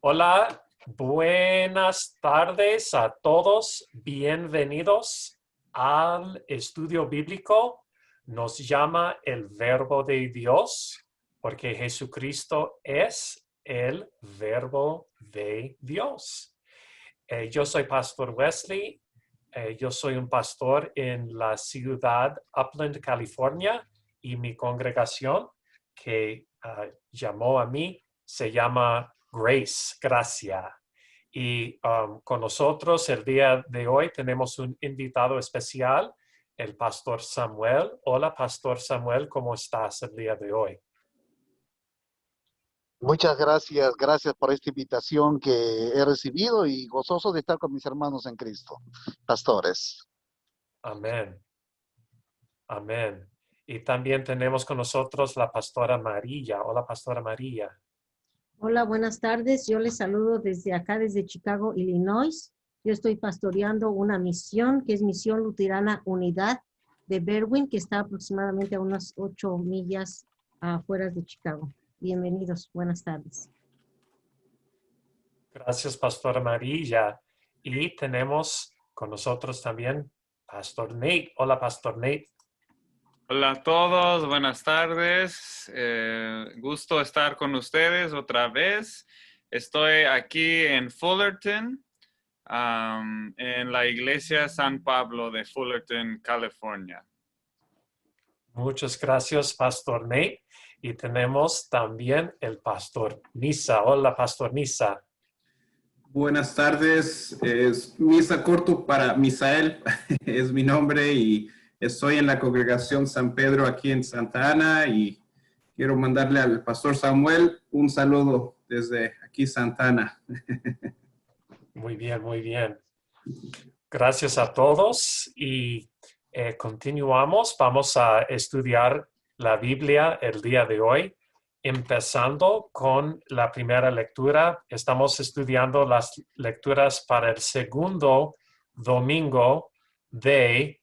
Hola, buenas tardes a todos. Bienvenidos al estudio bíblico. Nos llama el Verbo de Dios porque Jesucristo es el Verbo de Dios. Yo soy Pastor Wesley. Yo soy un pastor en la ciudad Upland, California, y mi congregación que llamó a mí se llama Grace, Gracia. Y con nosotros el día de hoy tenemos un invitado especial, el Pastor Samuel. Hola, Pastor Samuel, ¿cómo estás el día de hoy? Muchas gracias por esta invitación que he recibido y gozoso de estar con mis hermanos en Cristo, pastores. Amén. Amén. Y también tenemos con nosotros la Pastora María. Hola, Pastora María. Hola, buenas tardes. Yo les saludo desde acá, desde Chicago, Illinois. Yo estoy pastoreando una misión que es Misión Luterana Unidad de Berwyn, que está aproximadamente a unas 8 millas afuera de Chicago. Bienvenidos, buenas tardes. Gracias, Pastora María. Y tenemos con nosotros también Pastor Nate. Hola, Pastor Nate. Hola a todos, buenas tardes. Gusto estar con ustedes otra vez. Estoy aquí en Fullerton, en la iglesia San Pablo de Fullerton, California. Muchas gracias, Pastor Nate. Y tenemos también el Pastor Nisa. Hola, Pastor Nisa. Buenas tardes, es misa corto para Misael, es mi nombre y estoy en la congregación San Pedro aquí en Santa Ana y quiero mandarle al pastor Samuel un saludo desde aquí Santa Ana. Muy bien, muy bien. Gracias a todos y continuamos. Vamos a estudiar la Biblia el día de hoy. Empezando con la primera lectura, estamos estudiando las lecturas para el segundo domingo de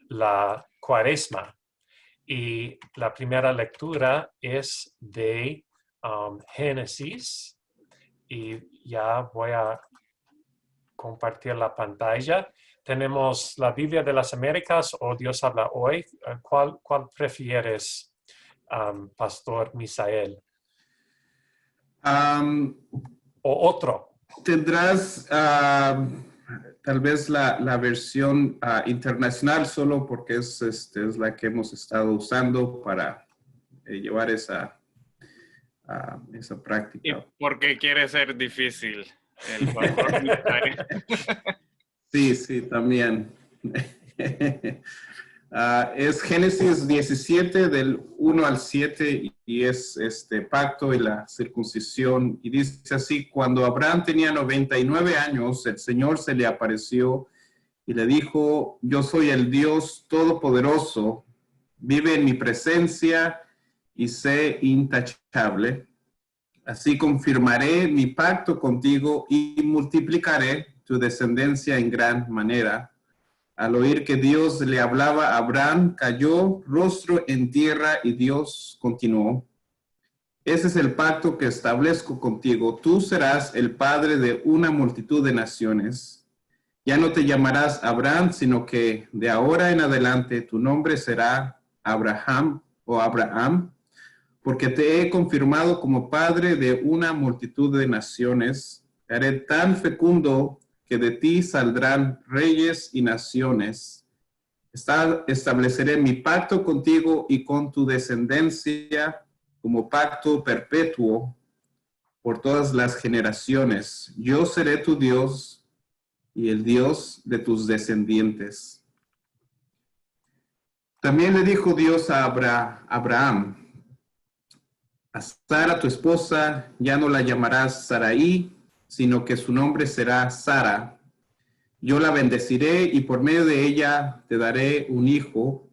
la Cuaresma. Y la primera lectura es de Génesis. Y ya voy a compartir la pantalla. Tenemos la Biblia de las Américas o Dios habla hoy. ¿Cuál prefieres? Pastor Misael. O otro. Tendrás tal vez la versión internacional solo porque es la que hemos estado usando para llevar esa práctica. ¿Y por qué quiere ser difícil el pastor Misael? Sí, también. Es Génesis 17 del 1 al 7 y es este pacto y la circuncisión. Y dice así: cuando Abraham tenía 99 años, el Señor se le apareció y le dijo: yo soy el Dios Todopoderoso, vive en mi presencia y sé intachable. Así confirmaré mi pacto contigo y multiplicaré tu descendencia en gran manera. Al oír que Dios le hablaba a Abraham, cayó rostro en tierra y Dios continuó: ese es el pacto que establezco contigo. Tú serás el padre de una multitud de naciones. Ya no te llamarás Abraham, sino que de ahora en adelante tu nombre será Abraham o Abraham, porque te he confirmado como padre de una multitud de naciones. Te haré tan fecundo que de ti saldrán reyes y naciones. Estableceré mi pacto contigo y con tu descendencia como pacto perpetuo por todas las generaciones. Yo seré tu Dios y el Dios de tus descendientes. También le dijo Dios a Abraham: a Sara, tu esposa, ya no la llamarás Sarai, sino que su nombre será Sara. Yo la bendeciré y por medio de ella te daré un hijo.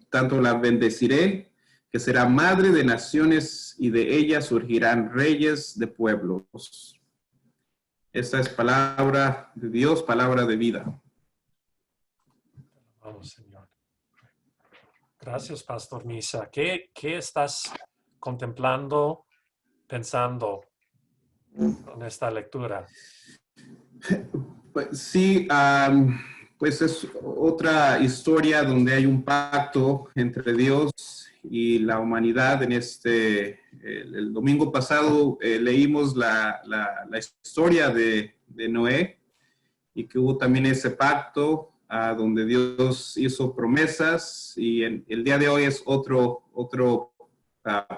Tanto la bendeciré que será madre de naciones y de ella surgirán reyes de pueblos. Esta es palabra de Dios, palabra de vida. Vamos, Señor. Gracias, Pastor Nisa. ¿Qué estás contemplando, pensando con esta lectura? Pues, sí, pues es otra historia donde hay un pacto entre Dios y la humanidad. El domingo pasado leímos la historia de Noé y que hubo también ese pacto donde Dios hizo promesas, y el día de hoy es otro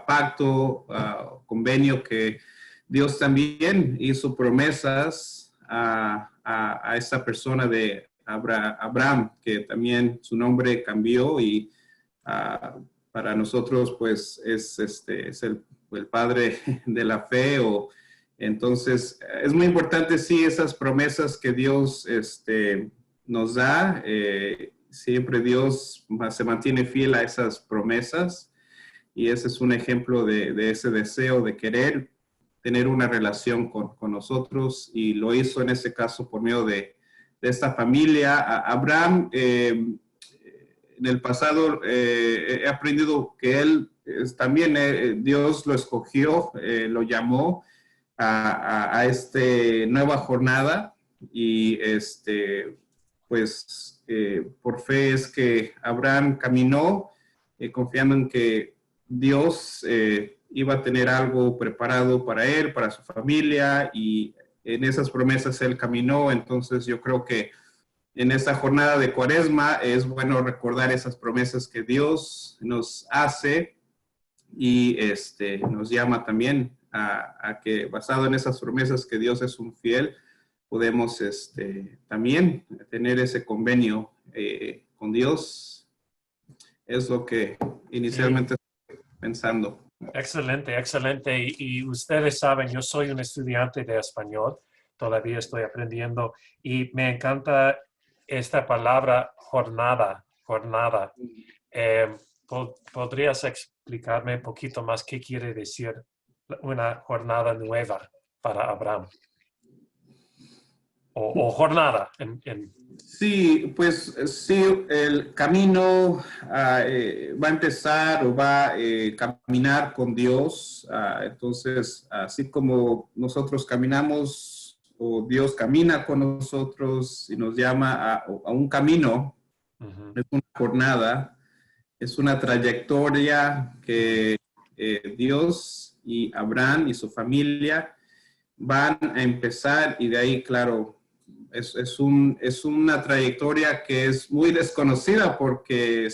pacto, convenio, que Dios también hizo promesas a esta persona de Abraham, que también su nombre cambió, y para nosotros pues es el padre de la fe. Entonces es muy importante, sí, esas promesas que Dios nos da. Siempre Dios se mantiene fiel a esas promesas, y ese es un ejemplo de ese deseo de querer tener una relación con nosotros, y lo hizo en este caso por medio de esta familia. Abraham, en el pasado he aprendido que él también, Dios lo escogió, lo llamó a esta nueva jornada, y pues por fe es que Abraham caminó, confiando en que Dios iba a tener algo preparado para él, para su familia, y en esas promesas él caminó. Entonces yo creo que en esta jornada de Cuaresma es bueno recordar esas promesas que Dios nos hace, y nos llama también a que, basado en esas promesas que Dios es un fiel, podemos también tener ese convenio con Dios. Es lo que inicialmente estoy pensando. Excelente, excelente. Y ustedes saben, yo soy un estudiante de español, todavía estoy aprendiendo, y me encanta esta palabra jornada, jornada. ¿Podrías explicarme un poquito más qué quiere decir una jornada nueva para Abraham? O jornada. Sí, pues sí, el camino va a empezar, o va a caminar con Dios. Entonces, así como nosotros caminamos, o Dios camina con nosotros y nos llama a un camino, es una jornada, es una trayectoria que Dios y Abraham y su familia van a empezar, y de ahí, claro, es una trayectoria que es muy desconocida, porque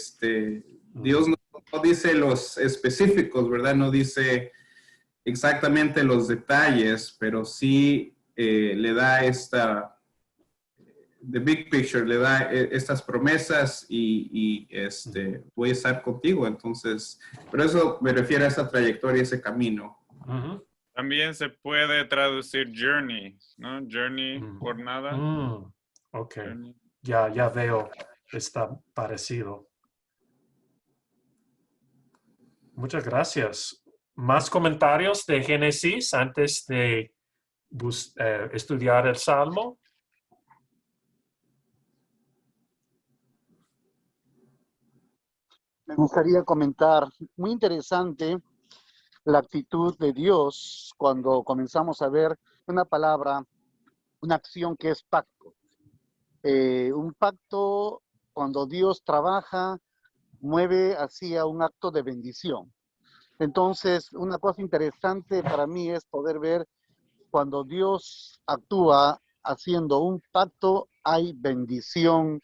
Dios no dice los específicos, ¿verdad? No dice exactamente los detalles, pero sí le da the big picture, le da estas promesas, y voy a estar contigo. Entonces, por eso me refiero a esa trayectoria, ese camino. También se puede traducir journey, ¿no? Journey, jornada. Ok, Journey. ya veo, está parecido. Muchas gracias. ¿Más comentarios de Génesis antes de estudiar el Salmo? Me gustaría comentar, muy interesante la actitud de Dios cuando comenzamos a ver una palabra, una acción que es pacto. Un pacto, cuando Dios trabaja, mueve hacia un acto de bendición. Entonces, una cosa interesante para mí es poder ver cuando Dios actúa haciendo un pacto, hay bendición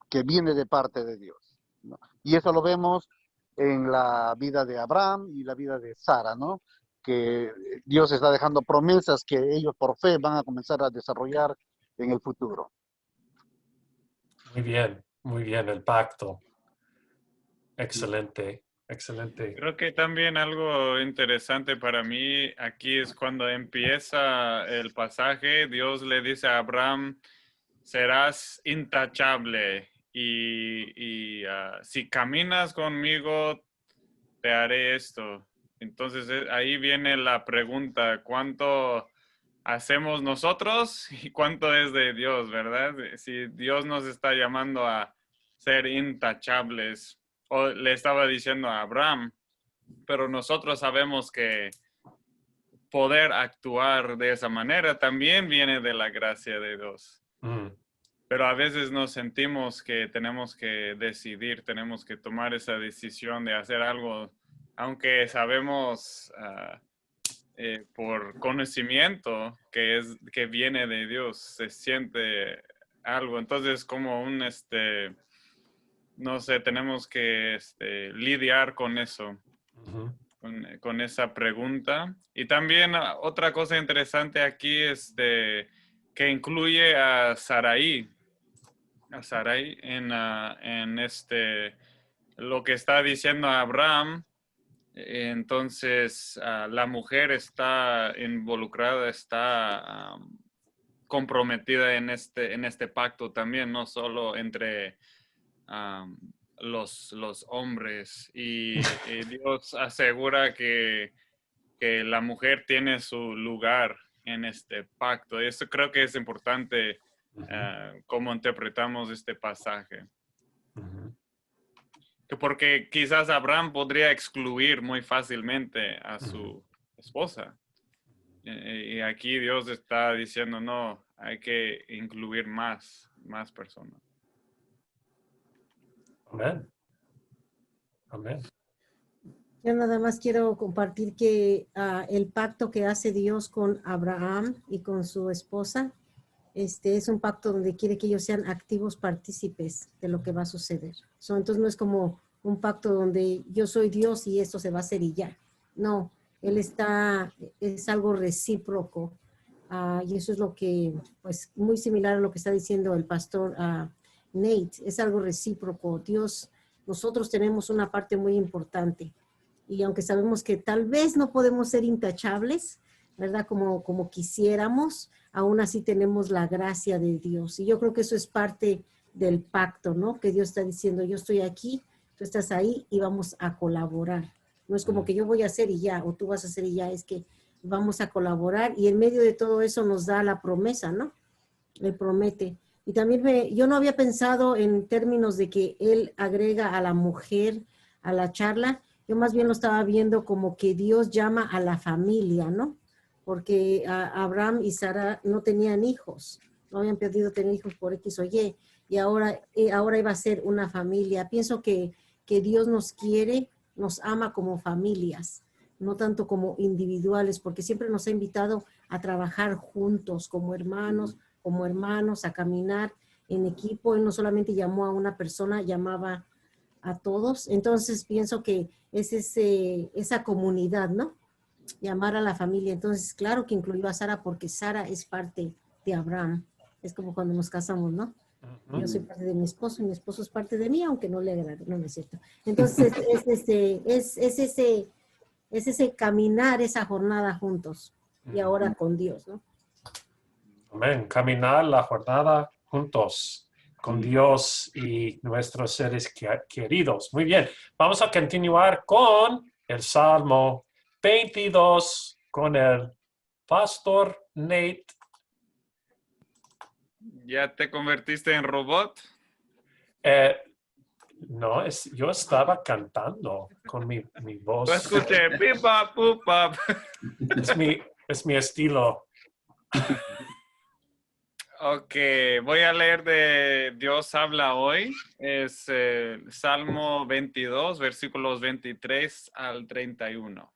que viene de parte de Dios, ¿no? Y eso lo vemos en la vida de Abraham y la vida de Sara, ¿no? Que Dios está dejando promesas que ellos por fe van a comenzar a desarrollar en el futuro. Muy bien, el pacto. Excelente, excelente. Creo que también algo interesante para mí aquí es cuando empieza el pasaje. Dios le dice a Abraham: serás intachable, y si caminas conmigo, te haré esto. Entonces ahí viene la pregunta: ¿cuánto hacemos nosotros y cuánto es de Dios, verdad? Si Dios nos está llamando a ser intachables, o le estaba diciendo a Abraham, pero nosotros sabemos que poder actuar de esa manera también viene de la gracia de Dios. Pero a veces nos sentimos que tenemos que decidir, tenemos que tomar esa decisión de hacer algo, aunque sabemos por conocimiento que viene de Dios, se siente algo. Entonces, como no sé, tenemos que lidiar con eso, con esa pregunta. Y también otra cosa interesante aquí es que incluye a Sarai en lo que está diciendo Abraham. Entonces, la mujer está involucrada, está comprometida en este pacto también, no solo entre los hombres. Y Dios asegura que la mujer tiene su lugar en este pacto. Y eso creo que es importante, cómo interpretamos este pasaje. Porque quizás Abraham podría excluir muy fácilmente a su esposa. Y aquí Dios está diciendo, no, hay que incluir más personas. Amén. Amén. Yo nada más quiero compartir que el pacto que hace Dios con Abraham y con su esposa, es un pacto donde quiere que ellos sean activos partícipes de lo que va a suceder. Entonces no es como un pacto donde yo soy Dios y esto se va a hacer y ya. No, es algo recíproco. Y eso es lo que, pues, muy similar a lo que está diciendo el pastor Nate. Es algo recíproco. Nosotros tenemos una parte muy importante. Y aunque sabemos que tal vez no podemos ser intachables, ¿verdad? Como quisiéramos, aún así tenemos la gracia de Dios. Y yo creo que eso es parte del pacto, ¿no? Que Dios está diciendo, yo estoy aquí, tú estás ahí y vamos a colaborar. No es como que yo voy a hacer y ya, o tú vas a hacer y ya, es que vamos a colaborar y en medio de todo eso nos da la promesa, ¿no? Él promete. Y también yo no había pensado en términos de que Él agrega a la mujer a la charla. Yo más bien lo estaba viendo como que Dios llama a la familia, ¿no? Porque Abraham y Sara no tenían hijos, no habían podido tener hijos por X o Y, y ahora iba a ser una familia. Pienso que Dios nos quiere, nos ama como familias, no tanto como individuales, porque siempre nos ha invitado a trabajar juntos como hermanos, a caminar en equipo. Él no solamente llamó a una persona, llamaba a todos. Entonces pienso que es esa comunidad, ¿no? Llamar a la familia. Entonces, claro que incluyó a Sara porque Sara es parte de Abraham. Es como cuando nos casamos, ¿no? Yo soy parte de mi esposo y mi esposo es parte de mí, aunque no le agrade, no es cierto. Entonces, es ese caminar, esa jornada juntos y ahora con Dios, ¿no? Amén. Caminar la jornada juntos con Dios y nuestros seres queridos. Muy bien. Vamos a continuar con el Salmo 22 con el Pastor Nate. ¿Ya te convertiste en robot? No, yo estaba cantando con mi voz. Lo escuché, pipa, pupa. Es mi estilo. Ok, voy a leer de Dios habla hoy. Es Salmo 22, versículos 23 al 31.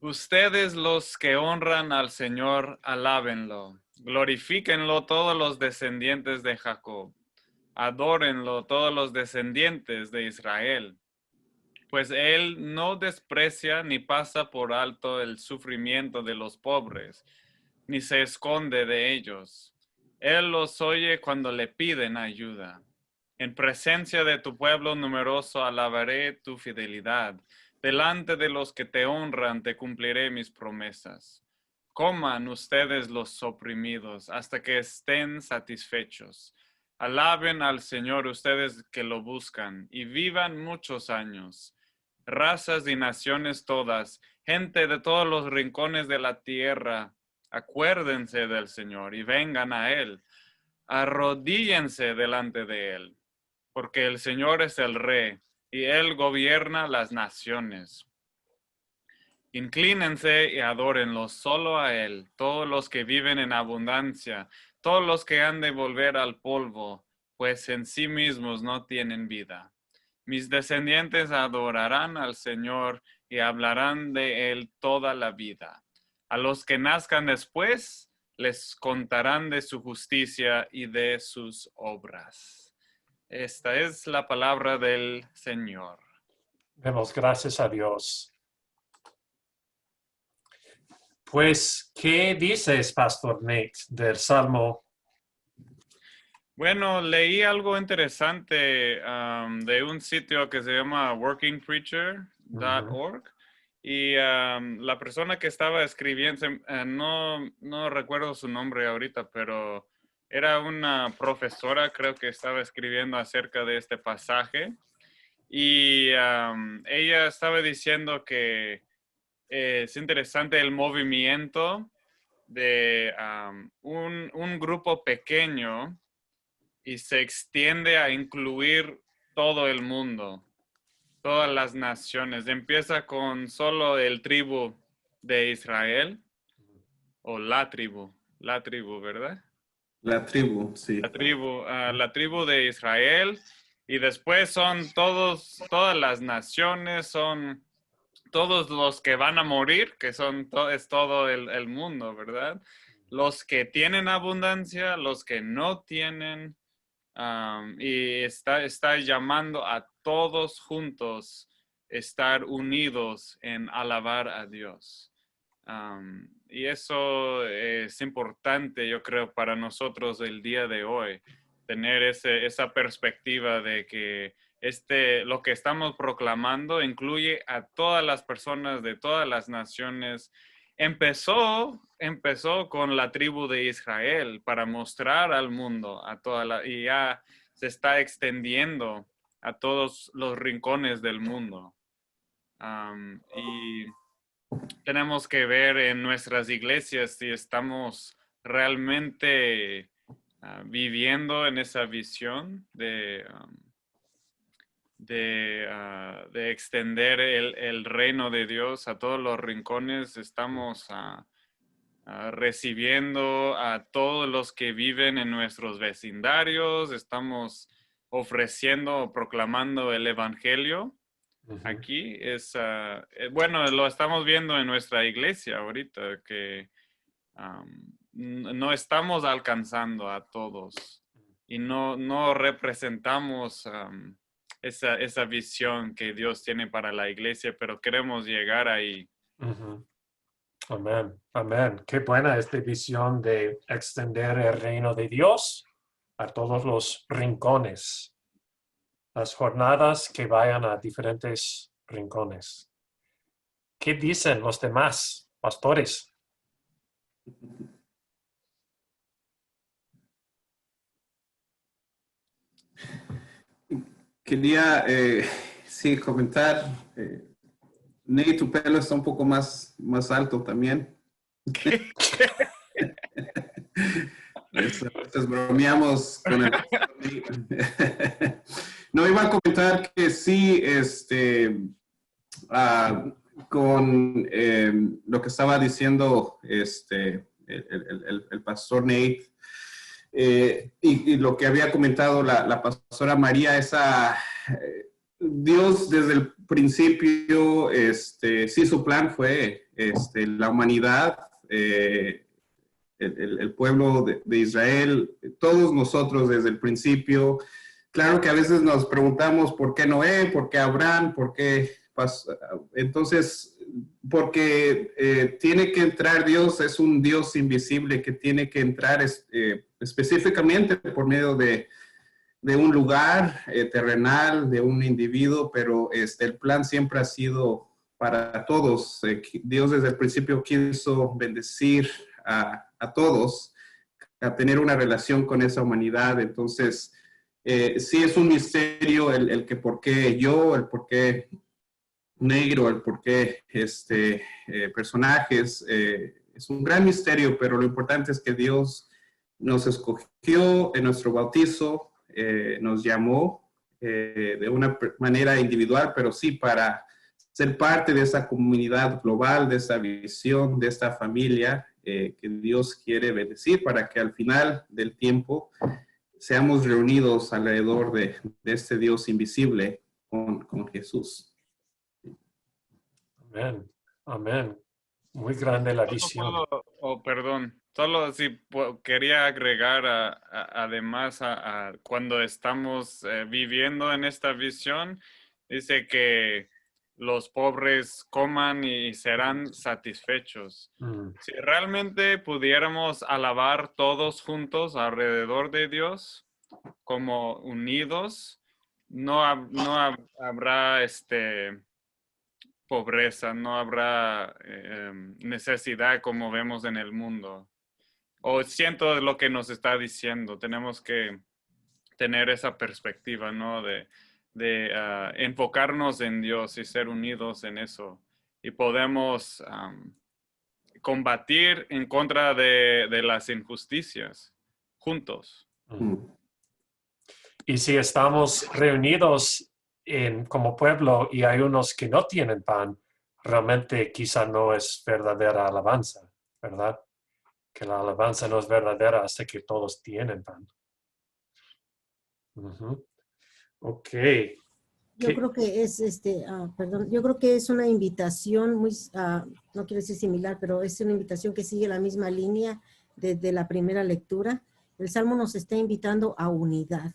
Ustedes los que honran al Señor, alábenlo. Glorifíquenlo todos los descendientes de Jacob. Adórenlo todos los descendientes de Israel. Pues Él no desprecia ni pasa por alto el sufrimiento de los pobres, ni se esconde de ellos. Él los oye cuando le piden ayuda. En presencia de tu pueblo numeroso alabaré tu fidelidad. Delante de los que te honran te cumpliré mis promesas. Coman ustedes los oprimidos hasta que estén satisfechos. Alaben al Señor ustedes que lo buscan y vivan muchos años. Razas y naciones todas, gente de todos los rincones de la tierra, acuérdense del Señor y vengan a Él. Arrodíllense delante de Él, porque el Señor es el Rey y Él gobierna las naciones. Inclínense y adórenlo solo a Él, todos los que viven en abundancia, todos los que han de volver al polvo, pues en sí mismos no tienen vida. Mis descendientes adorarán al Señor y hablarán de Él toda la vida. A los que nazcan después, les contarán de su justicia y de sus obras. Esta es la palabra del Señor. Demos gracias a Dios. Pues, ¿qué dices, Pastor Nate, del Salmo? Bueno, leí algo interesante de un sitio que se llama workingpreacher.org y la persona que estaba escribiendo, no recuerdo su nombre ahorita, pero era una profesora, creo que estaba escribiendo acerca de este pasaje y ella estaba diciendo que es interesante el movimiento de un grupo pequeño y se extiende a incluir todo el mundo, todas las naciones. Empieza con solo el tribu de Israel, o la tribu, ¿verdad? La tribu, sí. La tribu de Israel, y después son todas las naciones, son todos los que van a morir, que es todo el mundo, ¿verdad? Los que tienen abundancia, los que no tienen, y está llamando a todos juntos estar unidos en alabar a Dios. Y eso es importante, yo creo, para nosotros el día de hoy, tener esa perspectiva de que lo que estamos proclamando incluye a todas las personas de todas las naciones. Empezó con la tribu de Israel para mostrar al mundo, y ya se está extendiendo a todos los rincones del mundo. Y tenemos que ver en nuestras iglesias si estamos realmente viviendo en esa visión de extender el reino de Dios a todos los rincones. Estamos recibiendo a todos los que viven en nuestros vecindarios. Estamos ofreciendo, proclamando el evangelio. Aquí bueno, lo estamos viendo en nuestra iglesia ahorita, que no estamos alcanzando a todos y no representamos esa visión que Dios tiene para la iglesia, pero queremos llegar ahí. Amén, amén. Qué buena esta visión de extender el reino de Dios a todos los rincones. Las jornadas que vayan a diferentes rincones. ¿Qué dicen los demás pastores? Quería, sí, comentar. Ney, tu pelo está un poco más alto también. Entonces bromeamos con el... No, iba a comentar que sí, con lo que estaba diciendo el pastor Nate, y lo que había comentado la pastora María, Dios desde el principio, sí, su plan fue la humanidad, el pueblo de Israel, todos nosotros desde el principio. Claro que a veces nos preguntamos por qué Noé, por qué Abraham, por qué... Entonces, porque tiene que entrar Dios, es un Dios invisible que tiene que entrar específicamente por medio de un lugar terrenal, de un individuo, pero el plan siempre ha sido para todos. Dios desde el principio quiso bendecir a todos, a tener una relación con esa humanidad. Entonces, sí es un misterio el que por qué yo, el por qué negro, el por qué personajes. Es un gran misterio, pero lo importante es que Dios nos escogió en nuestro bautizo, nos llamó de una manera individual, pero sí para ser parte de esa comunidad global, de esa visión, de esta familia que Dios quiere bendecir para que al final del tiempo seamos reunidos alrededor de este Dios invisible con Jesús. Amén. Amén. Muy grande la visión. Perdón, solo si quería agregar además a cuando estamos viviendo en esta visión, dice que los pobres coman y serán satisfechos. Si realmente pudiéramos alabar todos juntos alrededor de Dios, como unidos, no habrá pobreza, no habrá necesidad como vemos en el mundo. O siento lo que nos está diciendo. Tenemos que tener esa perspectiva, ¿no? De enfocarnos en Dios y ser unidos en eso. Y podemos combatir en contra de las injusticias juntos. Y si estamos reunidos como pueblo y hay unos que no tienen pan, realmente quizá no es verdadera alabanza, ¿verdad? Que la alabanza no es verdadera hasta que todos tienen pan. Ok. Yo creo que es yo creo que es una invitación muy, no quiero decir similar, pero es una invitación que sigue la misma línea desde la primera lectura. El Salmo nos está invitando a unidad,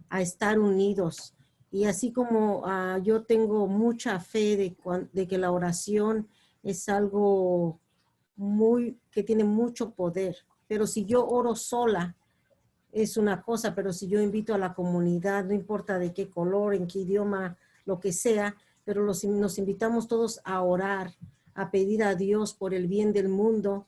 a estar unidos. Y así como yo tengo mucha fe de que la oración es algo que tiene mucho poder, pero si yo oro sola, es una cosa, pero si yo invito a la comunidad, no importa de qué color, en qué idioma, lo que sea, pero nos invitamos todos a orar, a pedir a Dios por el bien del mundo,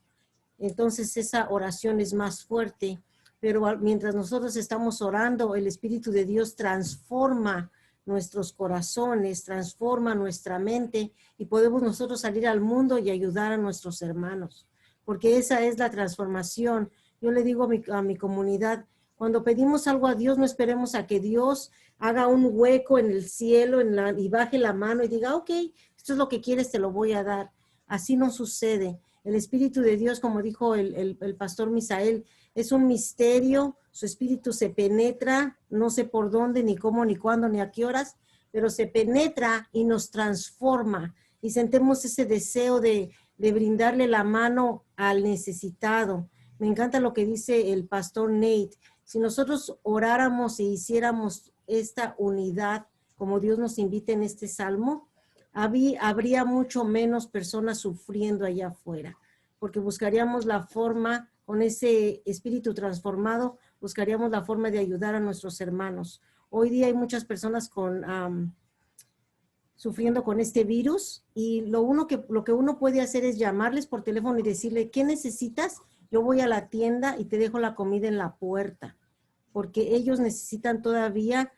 entonces esa oración es más fuerte, pero mientras nosotros estamos orando, el Espíritu de Dios transforma nuestros corazones, transforma nuestra mente y podemos nosotros salir al mundo y ayudar a nuestros hermanos, porque esa es la transformación. Yo le digo a mi comunidad, cuando pedimos algo a Dios, no esperemos a que Dios haga un hueco en el cielo y baje la mano y diga, ok, esto es lo que quieres, te lo voy a dar. Así no sucede. El Espíritu de Dios, como dijo el pastor Misael, es un misterio. Su Espíritu se penetra, no sé por dónde, ni cómo, ni cuándo, ni a qué horas, pero se penetra y nos transforma. Y sentimos ese deseo de brindarle la mano al necesitado. Me encanta lo que dice el pastor Nate. Si nosotros oráramos e hiciéramos esta unidad, como Dios nos invita en este salmo, habría mucho menos personas sufriendo allá afuera, porque buscaríamos la forma, con ese espíritu transformado, buscaríamos la forma de ayudar a nuestros hermanos. Hoy día hay muchas personas sufriendo con este virus y lo que uno puede hacer es llamarles por teléfono y decirle, ¿qué necesitas? Yo voy a la tienda y te dejo la comida en la puerta, porque ellos necesitan todavía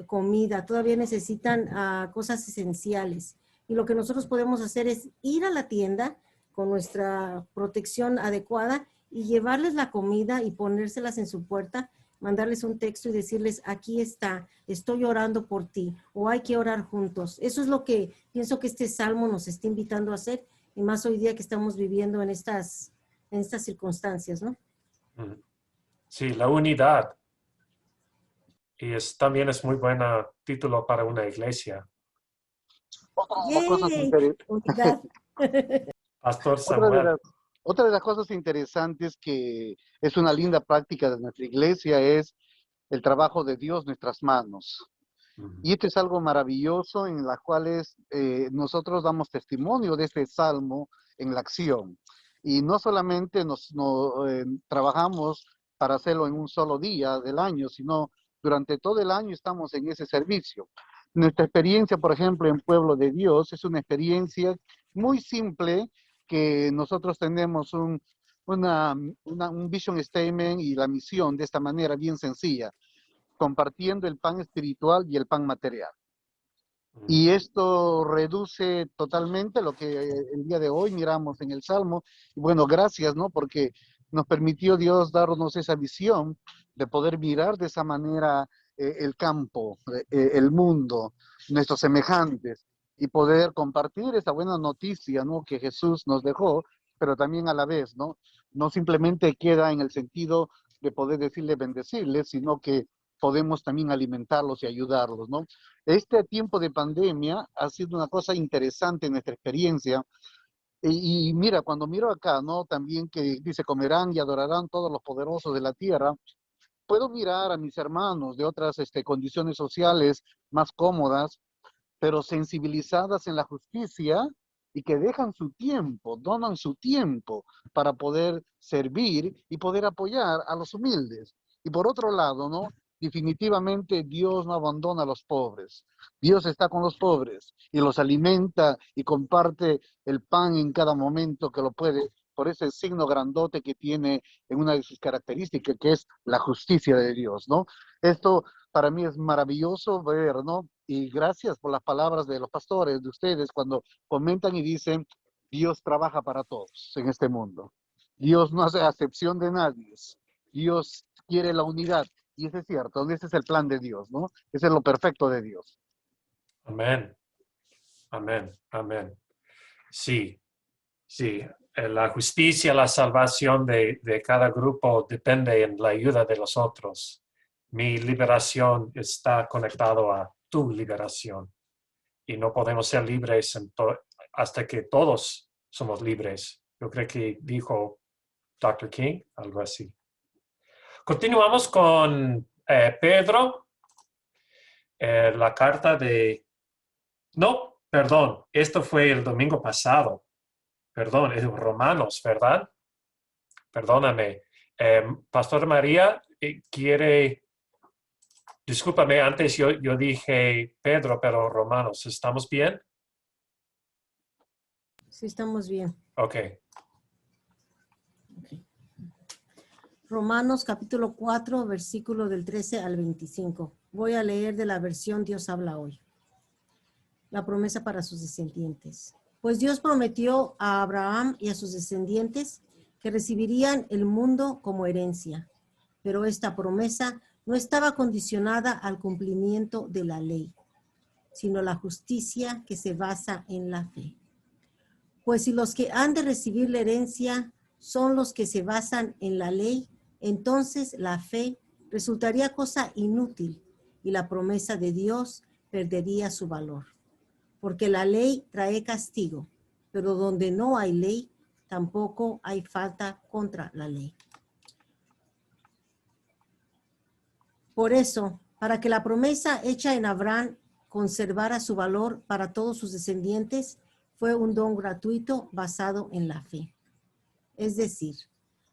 comida, todavía necesitan cosas esenciales. Y lo que nosotros podemos hacer es ir a la tienda con nuestra protección adecuada y llevarles la comida y ponérselas en su puerta, mandarles un texto y decirles, aquí está, estoy orando por ti, o hay que orar juntos. Eso es lo que pienso que este salmo nos está invitando a hacer, y más hoy día que estamos viviendo en estas circunstancias, ¿no? Sí, la unidad. Y también es muy buen título para una iglesia. Pastor Samuel. Otra de las cosas interesantes que es una linda práctica de nuestra iglesia es el trabajo de Dios en nuestras manos. Y esto es algo maravilloso en las cuales nosotros damos testimonio de este salmo en la acción. Y no solamente trabajamos para hacerlo en un solo día del año, sino durante todo el año estamos en ese servicio. Nuestra experiencia, por ejemplo, en Pueblo de Dios es una experiencia muy simple, que nosotros tenemos un vision statement y la misión de esta manera bien sencilla, compartiendo el pan espiritual y el pan material. Y esto reduce totalmente lo que el día de hoy miramos en el Salmo. Y bueno, gracias, ¿no? Porque nos permitió Dios darnos esa visión de poder mirar de esa manera el campo, el mundo, nuestros semejantes. y poder compartir esa buena noticia, ¿no?, que Jesús nos dejó, pero también a la vez, ¿no? No simplemente queda en el sentido de poder decirle bendecirles, sino que podemos también alimentarlos y ayudarlos, ¿no? Este tiempo de pandemia ha sido una cosa interesante en nuestra experiencia. Y mira, cuando miro acá, ¿no? También que dice, comerán y adorarán todos los poderosos de la tierra, puedo mirar a mis hermanos de otras condiciones sociales más cómodas, pero sensibilizadas en la justicia y que dejan su tiempo, donan su tiempo para poder servir y poder apoyar a los humildes. Y por otro lado, ¿no? Definitivamente Dios no abandona a los pobres. Dios está con los pobres y los alimenta y comparte el pan en cada momento que lo puede, por ese signo grandote que tiene en una de sus características, que es la justicia de Dios, ¿no? Esto para mí es maravilloso ver, ¿no? Y gracias por las palabras de los pastores, de ustedes, cuando comentan y dicen, Dios trabaja para todos en este mundo. Dios no hace acepción de nadie. Dios quiere la unidad. Y eso es cierto, ese es el plan de Dios, ¿no? Ese es lo perfecto de Dios. Amén. Amén. Amén. Sí, sí. La justicia, la salvación de cada grupo depende en la ayuda de los otros. Mi liberación está conectado a tu liberación. Y no podemos ser libres hasta que todos somos libres. Yo creo que dijo Dr. King, algo así. Continuamos con Pedro, la carta de... No, perdón, esto fue el domingo pasado. Perdón, es Romanos, ¿verdad? Perdóname. Pastor María quiere... Discúlpame, antes yo dije Pedro, pero Romanos. ¿Estamos bien? Sí, estamos bien. Ok. Romanos capítulo 4, versículo del 13 al 25. Voy a leer de la versión Dios habla hoy. La promesa para sus descendientes. Pues Dios prometió a Abraham y a sus descendientes que recibirían el mundo como herencia. Pero esta promesa no estaba condicionada al cumplimiento de la ley, sino la justicia que se basa en la fe. Pues si los que han de recibir la herencia son los que se basan en la ley, entonces la fe resultaría cosa inútil y la promesa de Dios perdería su valor. Porque la ley trae castigo, pero donde no hay ley, tampoco hay falta contra la ley. Por eso, para que la promesa hecha en Abraham conservara su valor para todos sus descendientes, fue un don gratuito basado en la fe. Es decir,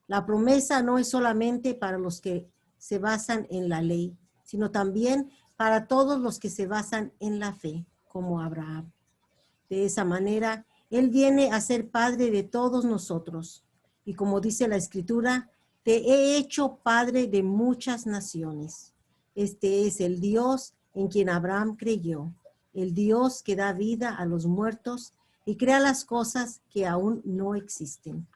la promesa no es solamente para los que se basan en la ley, sino también para todos los que se basan en la fe, como Abraham. De esa manera, Él viene a ser Padre de todos nosotros. Y como dice la Escritura, te he hecho Padre de muchas naciones. Este es el Dios en quien Abraham creyó, el Dios que da vida a los muertos y crea las cosas que aún no existen.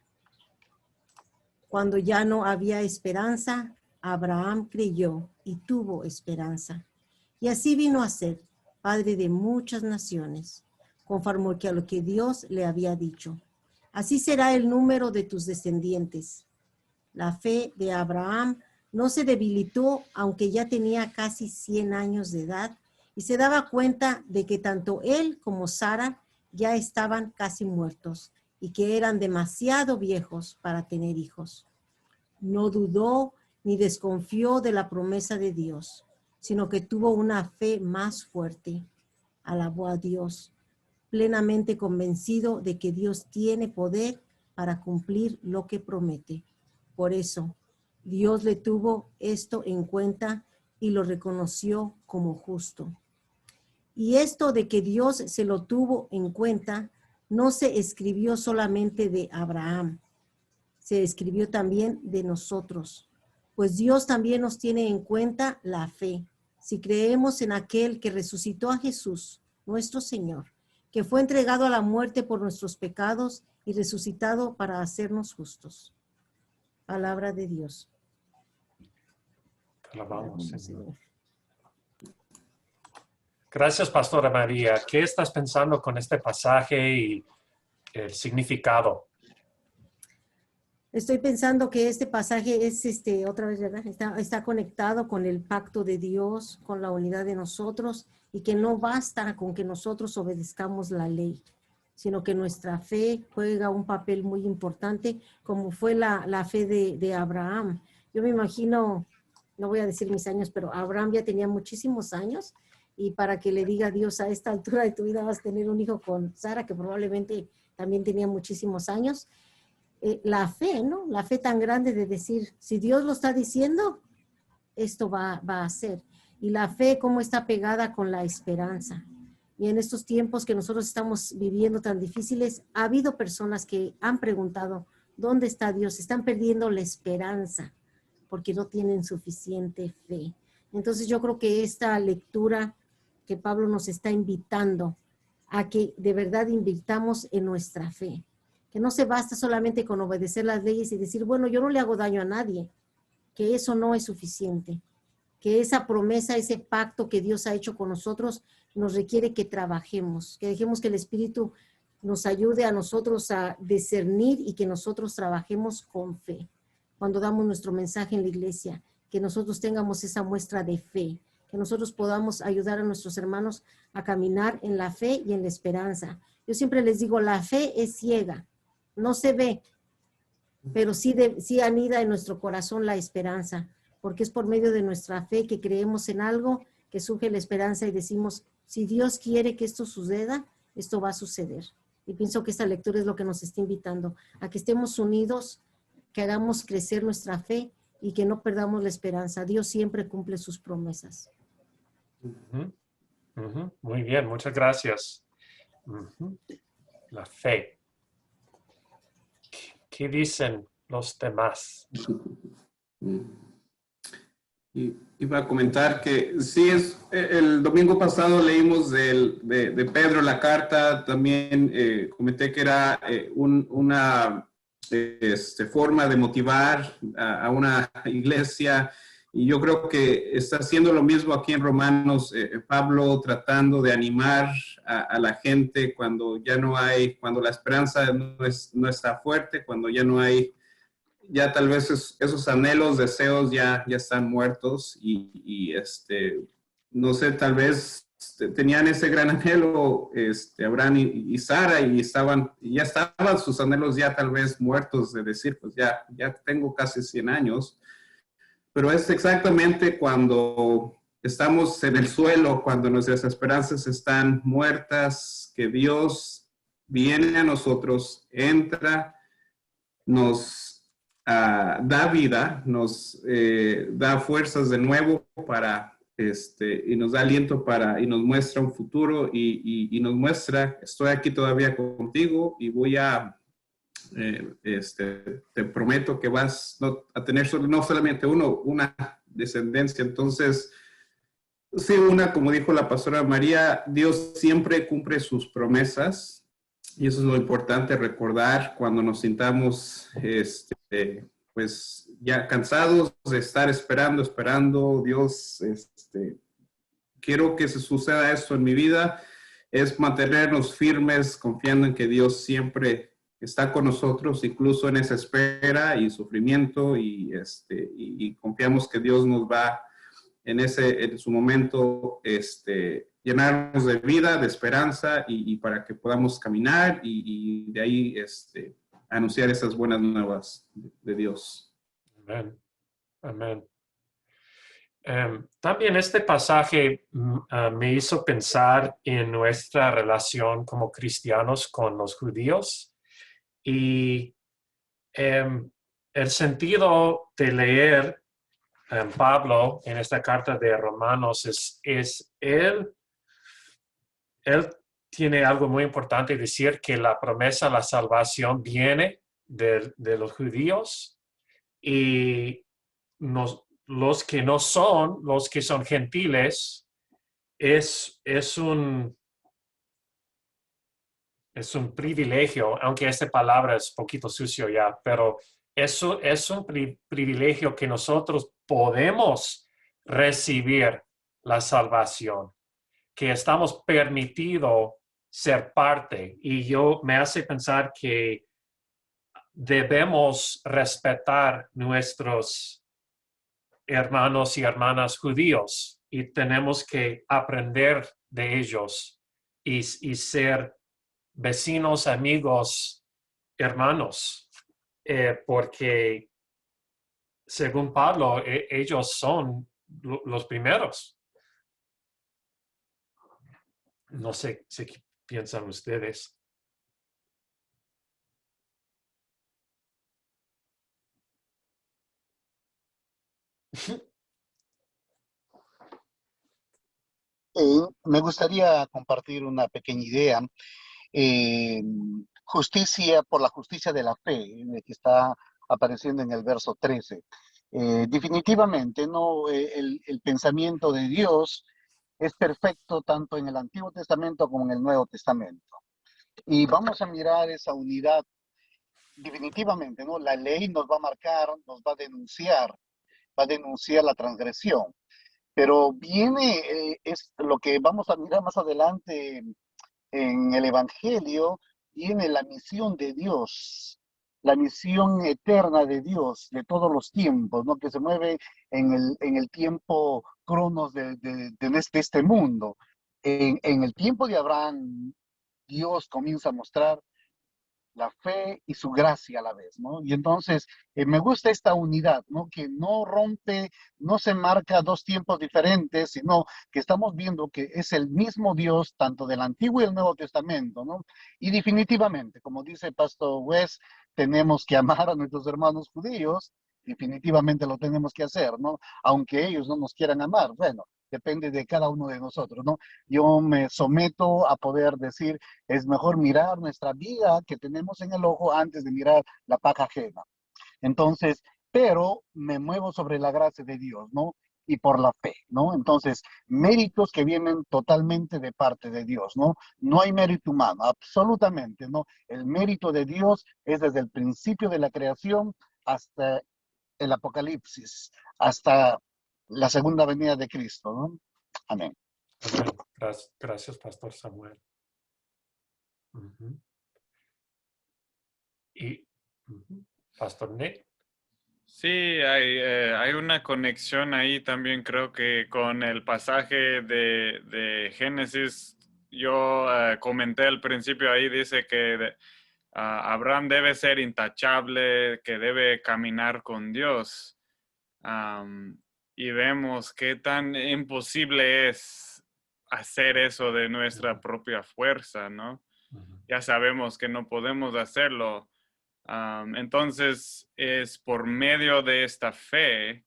Cuando ya no había esperanza, Abraham creyó y tuvo esperanza. Y así vino a ser Padre de muchas naciones, conforme a lo que Dios le había dicho. Así será el número de tus descendientes. La fe de Abraham no se debilitó, aunque ya tenía casi 100 años de edad, y se daba cuenta de que tanto él como Sara ya estaban casi muertos y que eran demasiado viejos para tener hijos. No dudó ni desconfió de la promesa de Dios, sino que tuvo una fe más fuerte. Alabó a Dios, plenamente convencido de que Dios tiene poder para cumplir lo que promete. Por eso, Dios le tuvo esto en cuenta y lo reconoció como justo. Y esto de que Dios se lo tuvo en cuenta no se escribió solamente de Abraham, se escribió también de nosotros, pues Dios también nos tiene en cuenta la fe. Si creemos en aquel que resucitó a Jesús, nuestro Señor, que fue entregado a la muerte por nuestros pecados y resucitado para hacernos justos. Palabra de Dios. Te alabamos, Señor. Gracias, Pastora María. ¿Qué estás pensando con este pasaje y el significado? Estoy pensando que este pasaje es, otra vez, ¿verdad? Está conectado con el pacto de Dios, con la unidad de nosotros, y que no basta con que nosotros obedezcamos la ley, sino que nuestra fe juega un papel muy importante, como fue la fe de Abraham. Yo me imagino, no voy a decir mis años, pero Abraham ya tenía muchísimos años, y para que le diga a Dios, a esta altura de tu vida vas a tener un hijo con Sara, que probablemente también tenía muchísimos años. La fe, ¿no? La fe tan grande de decir, si Dios lo está diciendo, esto va a ser. Y la fe, cómo está pegada con la esperanza. Y en estos tiempos que nosotros estamos viviendo tan difíciles, ha habido personas que han preguntado, ¿dónde está Dios? Están perdiendo la esperanza porque no tienen suficiente fe. Entonces yo creo que esta lectura que Pablo nos está invitando a que de verdad invirtamos en nuestra fe. Que no se basta solamente con obedecer las leyes y decir, bueno, yo no le hago daño a nadie, que eso no es suficiente, que esa promesa, ese pacto que Dios ha hecho con nosotros nos requiere que trabajemos, que dejemos que el Espíritu nos ayude a nosotros a discernir y que nosotros trabajemos con fe. Cuando damos nuestro mensaje en la iglesia, que nosotros tengamos esa muestra de fe, que nosotros podamos ayudar a nuestros hermanos a caminar en la fe y en la esperanza. Yo siempre les digo, la fe es ciega. No se ve, pero sí anida en nuestro corazón la esperanza, porque es por medio de nuestra fe que creemos en algo, que surge la esperanza y decimos, si Dios quiere que esto suceda, esto va a suceder. Y pienso que esta lectura es lo que nos está invitando, a que estemos unidos, que hagamos crecer nuestra fe y que no perdamos la esperanza. Dios siempre cumple sus promesas. Muy bien, muchas gracias. La fe. ¿Qué dicen los demás? Iba a comentar que sí, el domingo pasado leímos de Pedro la carta, también comenté que era una forma de motivar a una iglesia, y yo creo que está haciendo lo mismo aquí en Romanos, Pablo tratando de animar a la gente cuando ya no hay, cuando la esperanza no está fuerte, cuando ya no hay, ya tal vez esos anhelos, deseos ya están muertos y no sé, tal vez tenían ese gran anhelo, Abraham y Sara, y ya estaban sus anhelos ya tal vez muertos, de decir, pues ya tengo casi 100 años, pero es exactamente cuando estamos en el suelo, cuando nuestras esperanzas están muertas, que Dios viene a nosotros, entra, nos da vida, nos da fuerzas de nuevo y nos da aliento y nos muestra un futuro y nos muestra, estoy aquí todavía contigo y voy a, te prometo que vas a tener no solamente una descendencia. Entonces, sí, como dijo la pastora María, Dios siempre cumple sus promesas. Y eso es lo importante, recordar cuando nos sintamos pues ya cansados de estar esperando, Dios, quiero que se suceda esto en mi vida, es mantenernos firmes, confiando en que Dios siempre está con nosotros, incluso en esa espera y sufrimiento, y confiamos que Dios nos va en su momento, llenarnos de vida, de esperanza, y para que podamos caminar y de ahí anunciar esas buenas nuevas de Dios. Amén. Amén. También este pasaje me hizo pensar en nuestra relación como cristianos con los judíos, y el sentido de leer Pablo en esta carta de Romanos es él tiene algo muy importante, decir que la promesa, la salvación viene de los judíos, y los que no son, los que son gentiles, es un privilegio, aunque esta palabra es un poquito sucio ya, pero eso es un privilegio que nosotros podemos recibir la salvación. que estamos permitidos ser parte. Y me hace pensar que debemos respetar nuestros hermanos y hermanas judíos y tenemos que aprender de ellos y ser vecinos, amigos, hermanos, porque según Pablo, ellos son los primeros. No sé qué piensan ustedes. Me gustaría compartir una pequeña idea. eh, Justicia por la justicia de la fe, que está apareciendo en el verso 13. Definitivamente, ¿no? El pensamiento de Dios es perfecto tanto en el Antiguo Testamento como en el Nuevo Testamento. Y vamos a mirar esa unidad definitivamente, ¿no? La ley nos va a marcar, nos va a denunciar la transgresión. Pero viene, es lo que vamos a mirar más adelante en el Evangelio, viene la misión de Dios, la misión eterna de Dios de todos los tiempos, ¿no? Que se mueve en el tiempo cronos de este mundo. En el tiempo de Abraham, Dios comienza a mostrar la fe y su gracia a la vez, ¿no? Y entonces me gusta esta unidad, ¿no? Que no rompe, no se marca dos tiempos diferentes, sino que estamos viendo que es el mismo Dios, tanto del Antiguo y el Nuevo Testamento, ¿no? Y definitivamente, como dice el Pastor West, tenemos que amar a nuestros hermanos judíos, definitivamente lo tenemos que hacer, ¿no? Aunque ellos no nos quieran amar, bueno, depende de cada uno de nosotros, ¿no? Yo me someto a poder decir, es mejor mirar nuestra vida que tenemos en el ojo antes de mirar la paja ajena. Entonces, pero me muevo sobre la gracia de Dios, ¿no? Y por la fe, ¿no? Entonces, méritos que vienen totalmente de parte de Dios, ¿no? No hay mérito humano, absolutamente, ¿no? El mérito de Dios es desde el principio de la creación hasta el Apocalipsis, hasta la segunda venida de Cristo, ¿no? Amén. Amén. Gracias, Pastor Samuel. Uh-huh. Y Pastor Nick. Sí, hay una conexión ahí también creo que con el pasaje de Génesis. Yo comenté al principio ahí, dice que Abraham debe ser intachable, que debe caminar con Dios. Y vemos qué tan imposible es hacer eso de nuestra propia fuerza, ¿no? Ya sabemos que no podemos hacerlo. Entonces es por medio de esta fe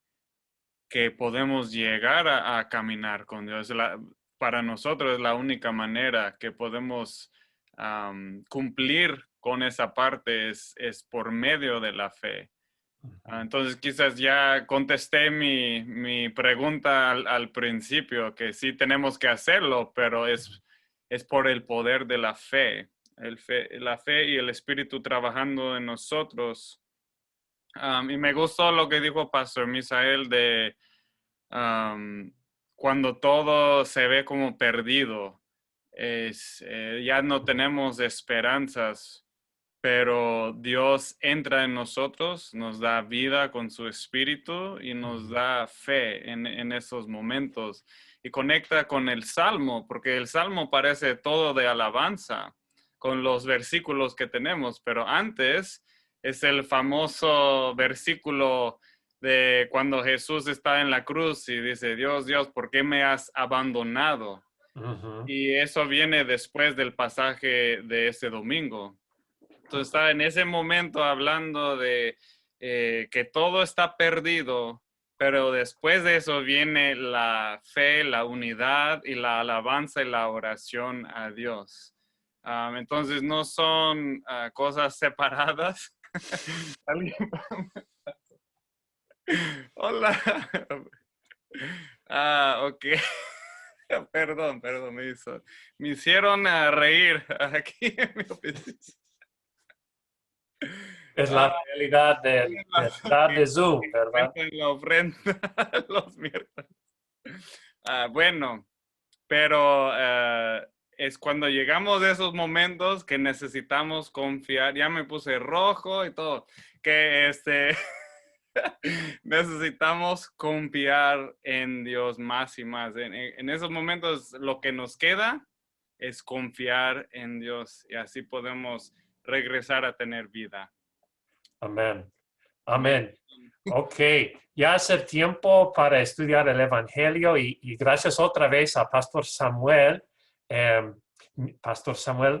que podemos llegar a caminar con Dios. Para nosotros es la única manera que podemos cumplir con esa parte es por medio de la fe. Entonces quizás ya contesté mi pregunta al principio, que sí tenemos que hacerlo, pero es por el poder de la fe. La fe y el Espíritu trabajando en nosotros. Y me gustó lo que dijo Pastor Misael de cuando todo se ve como perdido, ya no tenemos esperanzas, pero Dios entra en nosotros, nos da vida con su Espíritu y nos da fe en esos momentos. Y conecta con el Salmo, porque el Salmo parece todo de alabanza con los versículos que tenemos, pero antes es el famoso versículo de cuando Jesús está en la cruz y dice, Dios, Dios, ¿por qué me has abandonado? Y eso viene después del pasaje de ese domingo. Entonces está en ese momento hablando de que todo está perdido, pero después de eso viene la fe, la unidad y la alabanza y la oración a Dios. Entonces no son cosas separadas. Hola. Ok. Perdón, me hicieron reír aquí en mi oficina. Es la realidad de estar de Zoom, ¿verdad? En la ofrenda los miércoles. Bueno, pero es cuando llegamos a esos momentos que necesitamos confiar. Ya me puse rojo y todo, que necesitamos confiar en Dios más y más. En esos momentos lo que nos queda es confiar en Dios y así podemos regresar a tener vida. Amén. Amén. Ok, ya es el tiempo para estudiar el Evangelio y gracias otra vez a Pastor Samuel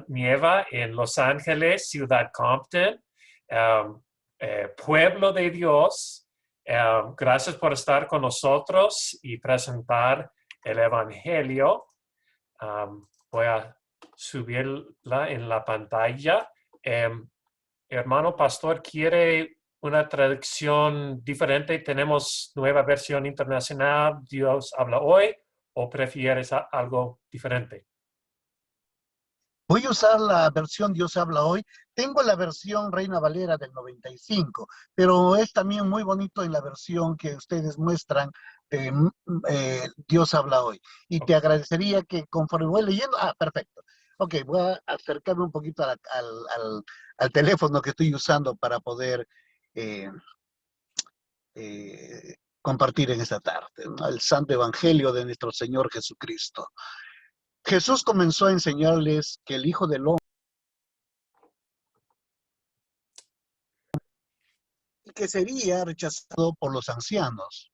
Nieva en Los Ángeles, Ciudad Compton, Pueblo de Dios. Gracias por estar con nosotros y presentar el Evangelio. Voy a subirla en la pantalla. Hermano pastor, ¿quiere una traducción diferente? ¿Tenemos nueva versión internacional, Dios habla hoy, o prefieres algo diferente? Voy a usar la versión Dios habla hoy. Tengo la versión Reina Valera del 95, pero es también muy bonito en la versión que ustedes muestran Dios habla hoy. Y te agradecería que conforme voy leyendo, perfecto. Ok, voy a acercarme un poquito al teléfono que estoy usando para poder compartir en esta tarde, ¿no? El Santo Evangelio de nuestro Señor Jesucristo. Jesús comenzó a enseñarles que el Hijo del Hombre que sería rechazado por los ancianos,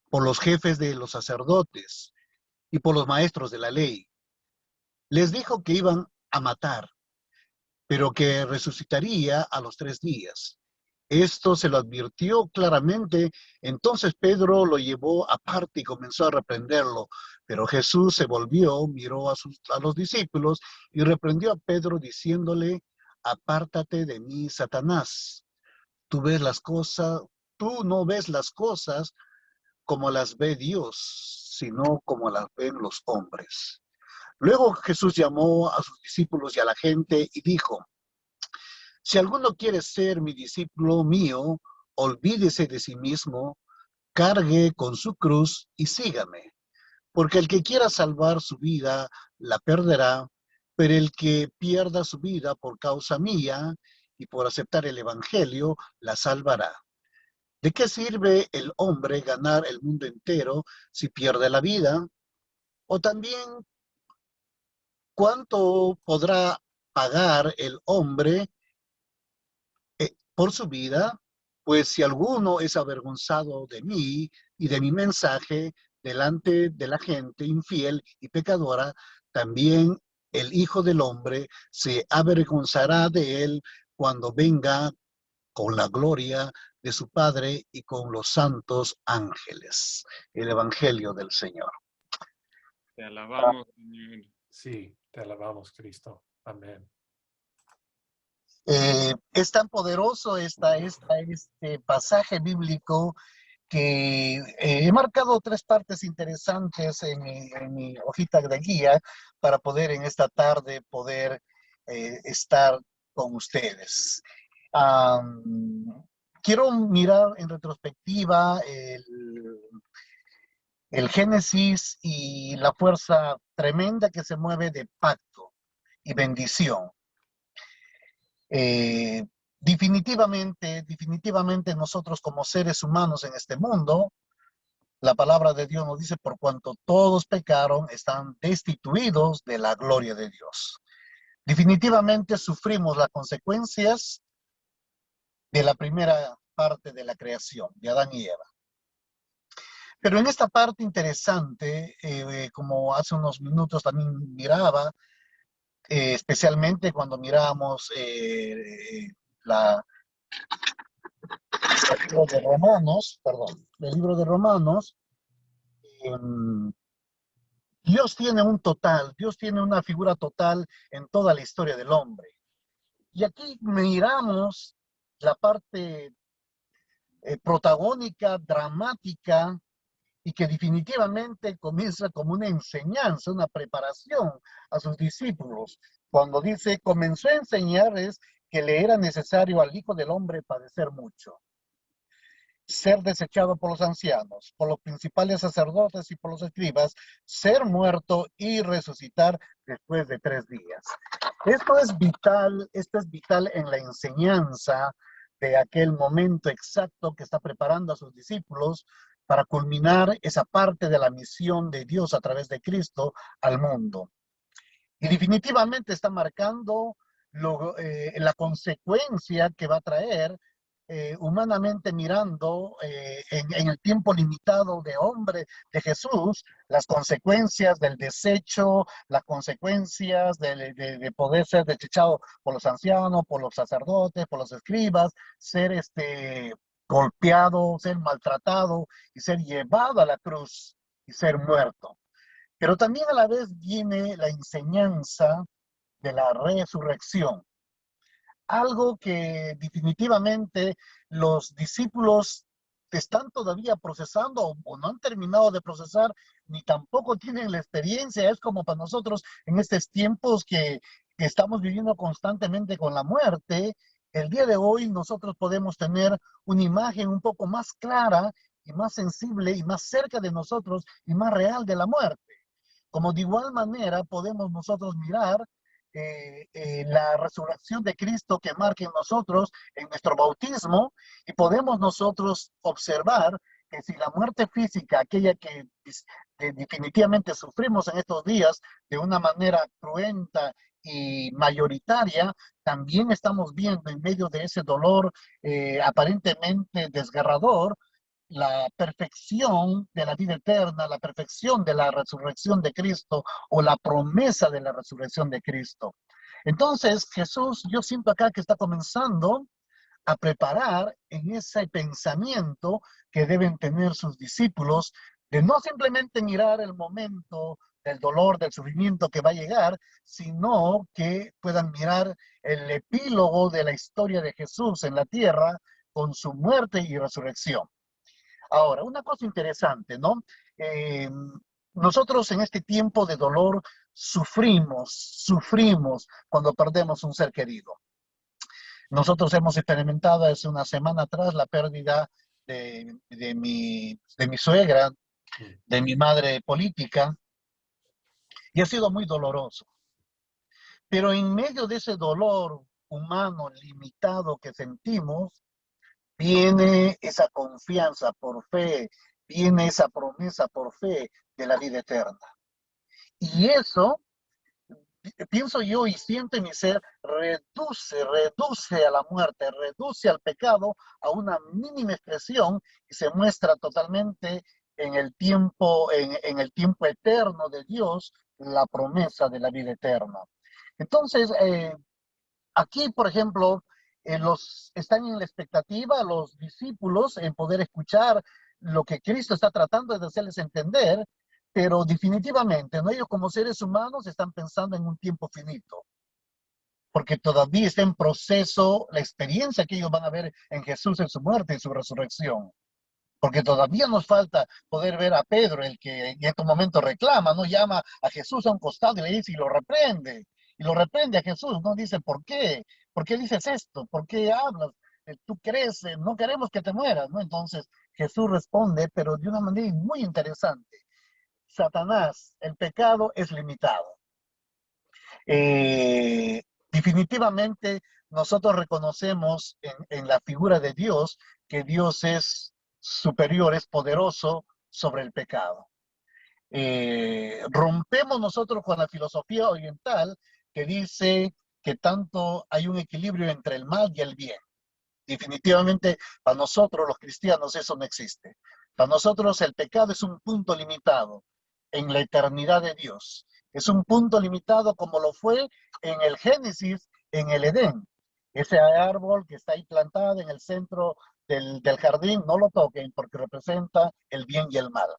por los jefes de los sacerdotes y por los maestros de la ley. Les dijo que iban a matar, pero que resucitaría a los 3 días. Esto se lo advirtió claramente. Entonces Pedro lo llevó aparte y comenzó a reprenderlo. Pero Jesús se volvió, miró a los discípulos y reprendió a Pedro diciéndole: apártate de mí, Satanás. Tú no ves las cosas como las ve Dios, sino como las ven los hombres. Luego Jesús llamó a sus discípulos y a la gente y dijo: si alguno quiere ser mi discípulo mío, olvídese de sí mismo, cargue con su cruz y sígame. Porque el que quiera salvar su vida, la perderá, pero el que pierda su vida por causa mía y por aceptar el Evangelio, la salvará. ¿De qué sirve el hombre ganar el mundo entero si pierde la vida? O también, ¿cuánto podrá pagar el hombre por su vida? Pues si alguno es avergonzado de mí y de mi mensaje delante de la gente infiel y pecadora, también el Hijo del Hombre se avergonzará de él cuando venga con la gloria de su Padre y con los santos ángeles. El Evangelio del Señor. Te alabamos, Señor. Sí, te alabamos, Cristo. Amén. Es tan poderoso este pasaje bíblico que he marcado 3 partes interesantes en mi hojita de guía para poder en esta tarde poder estar con ustedes. Quiero mirar en retrospectiva el Génesis y la fuerza tremenda que se mueve de pacto y bendición. Definitivamente nosotros como seres humanos en este mundo, la palabra de Dios nos dice: por cuanto todos pecaron, están destituidos de la gloria de Dios. Definitivamente sufrimos las consecuencias de la primera parte de la creación, de Adán y Eva. Pero en esta parte interesante, como hace unos minutos también miraba, especialmente cuando miramos el libro de Romanos, Dios tiene una figura total en toda la historia del hombre. Y aquí miramos la parte protagónica, dramática, y que definitivamente comienza como una enseñanza, una preparación a sus discípulos. Cuando dice, comenzó a enseñarles que le era necesario al Hijo del Hombre padecer mucho. ser desechado por los ancianos, por los principales sacerdotes y por los escribas, ser muerto y resucitar después de 3 días. Esto es vital en la enseñanza de aquel momento exacto que está preparando a sus discípulos para culminar esa parte de la misión de Dios a través de Cristo al mundo. Y definitivamente está marcando la consecuencia que va a traer humanamente mirando en el tiempo limitado de hombre de Jesús, las consecuencias del desecho, las consecuencias de poder ser desechado por los ancianos, por los sacerdotes, por los escribas, ser golpeado, ser maltratado y ser llevado a la cruz y ser muerto. Pero también a la vez viene la enseñanza de la resurrección, algo que definitivamente los discípulos están todavía procesando o no han terminado de procesar, ni tampoco tienen la experiencia. Es como para nosotros en estos tiempos que estamos viviendo constantemente con la muerte. El día de hoy nosotros podemos tener una imagen un poco más clara y más sensible y más cerca de nosotros y más real de la muerte. Como de igual manera podemos nosotros mirar la resurrección de Cristo que marca en nosotros, en nuestro bautismo, y podemos nosotros observar que si la muerte física, aquella que definitivamente sufrimos en estos días de una manera cruenta y mayoritaria, también estamos viendo en medio de ese dolor aparentemente desgarrador, la perfección de la vida eterna, la perfección de la resurrección de Cristo o la promesa de la resurrección de Cristo. Entonces, Jesús, yo siento acá que está comenzando a preparar en ese pensamiento que deben tener sus discípulos, de no simplemente mirar el momento del dolor, del sufrimiento que va a llegar, sino que puedan mirar el epílogo de la historia de Jesús en la tierra con su muerte y resurrección. Ahora, una cosa interesante, ¿no? Eh, Nosotros en este tiempo de dolor sufrimos cuando perdemos un ser querido. Nosotros hemos experimentado hace una semana atrás la pérdida de mi suegra, de mi madre política, y ha sido muy doloroso. Pero en medio de ese dolor humano limitado que sentimos, viene esa confianza por fe, viene esa promesa por fe de la vida eterna. Y eso, pienso yo y siento en mi ser, reduce a la muerte, reduce al pecado a una mínima expresión y se muestra totalmente en el tiempo eterno de Dios, la promesa de la vida eterna. Entonces, aquí, por ejemplo, están en la expectativa los discípulos en poder escuchar lo que Cristo está tratando de hacerles entender, pero definitivamente, ¿no? Ellos como seres humanos están pensando en un tiempo finito, porque todavía está en proceso la experiencia que ellos van a ver en Jesús en su muerte y su resurrección. Porque todavía nos falta poder ver a Pedro, el que en estos momentos reclama, ¿no? Llama a Jesús a un costado y le dice y lo reprende. Y lo reprende a Jesús, ¿no? Dice, ¿por qué? ¿Por qué dices esto? ¿Por qué hablas? Tú crees, no queremos que te mueras, ¿no? Entonces Jesús responde, pero de una manera muy interesante. Satanás, el pecado es limitado. Eh, Definitivamente nosotros reconocemos en la figura de Dios que Dios es superior, es poderoso sobre el pecado. Rompemos nosotros con la filosofía oriental que dice que tanto hay un equilibrio entre el mal y el bien. Definitivamente para nosotros los cristianos eso no existe. Para nosotros el pecado es un punto limitado en la eternidad de Dios. Es un punto limitado como lo fue en el Génesis, en el Edén. Ese árbol que está ahí plantado en el centro del jardín, no lo toquen porque representa el bien y el mal.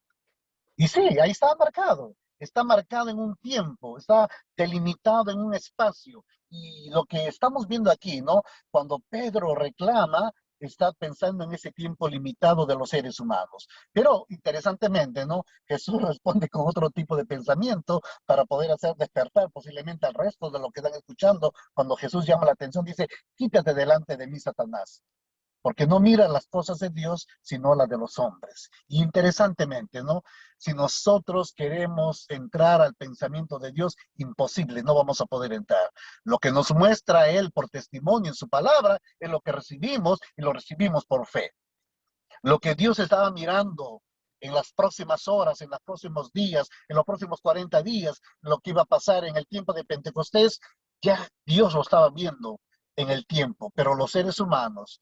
Y sí, ahí está marcado en un tiempo, está delimitado en un espacio. Y lo que estamos viendo aquí, ¿no? Cuando Pedro reclama, está pensando en ese tiempo limitado de los seres humanos. Pero interesantemente, ¿no? Jesús responde con otro tipo de pensamiento para poder hacer despertar posiblemente al resto de lo que están escuchando. Cuando Jesús llama la atención, dice, quítate delante de mí, Satanás. porque no mira las cosas de Dios, sino las de los hombres. Y interesantemente, ¿no? Si nosotros queremos entrar al pensamiento de Dios, imposible, no vamos a poder entrar. Lo que nos muestra Él por testimonio en su palabra es lo que recibimos y lo recibimos por fe. Lo que Dios estaba mirando en las próximas horas, en los próximos días, en los próximos 40 días, lo que iba a pasar en el tiempo de Pentecostés, ya Dios lo estaba viendo en el tiempo, pero los seres humanos,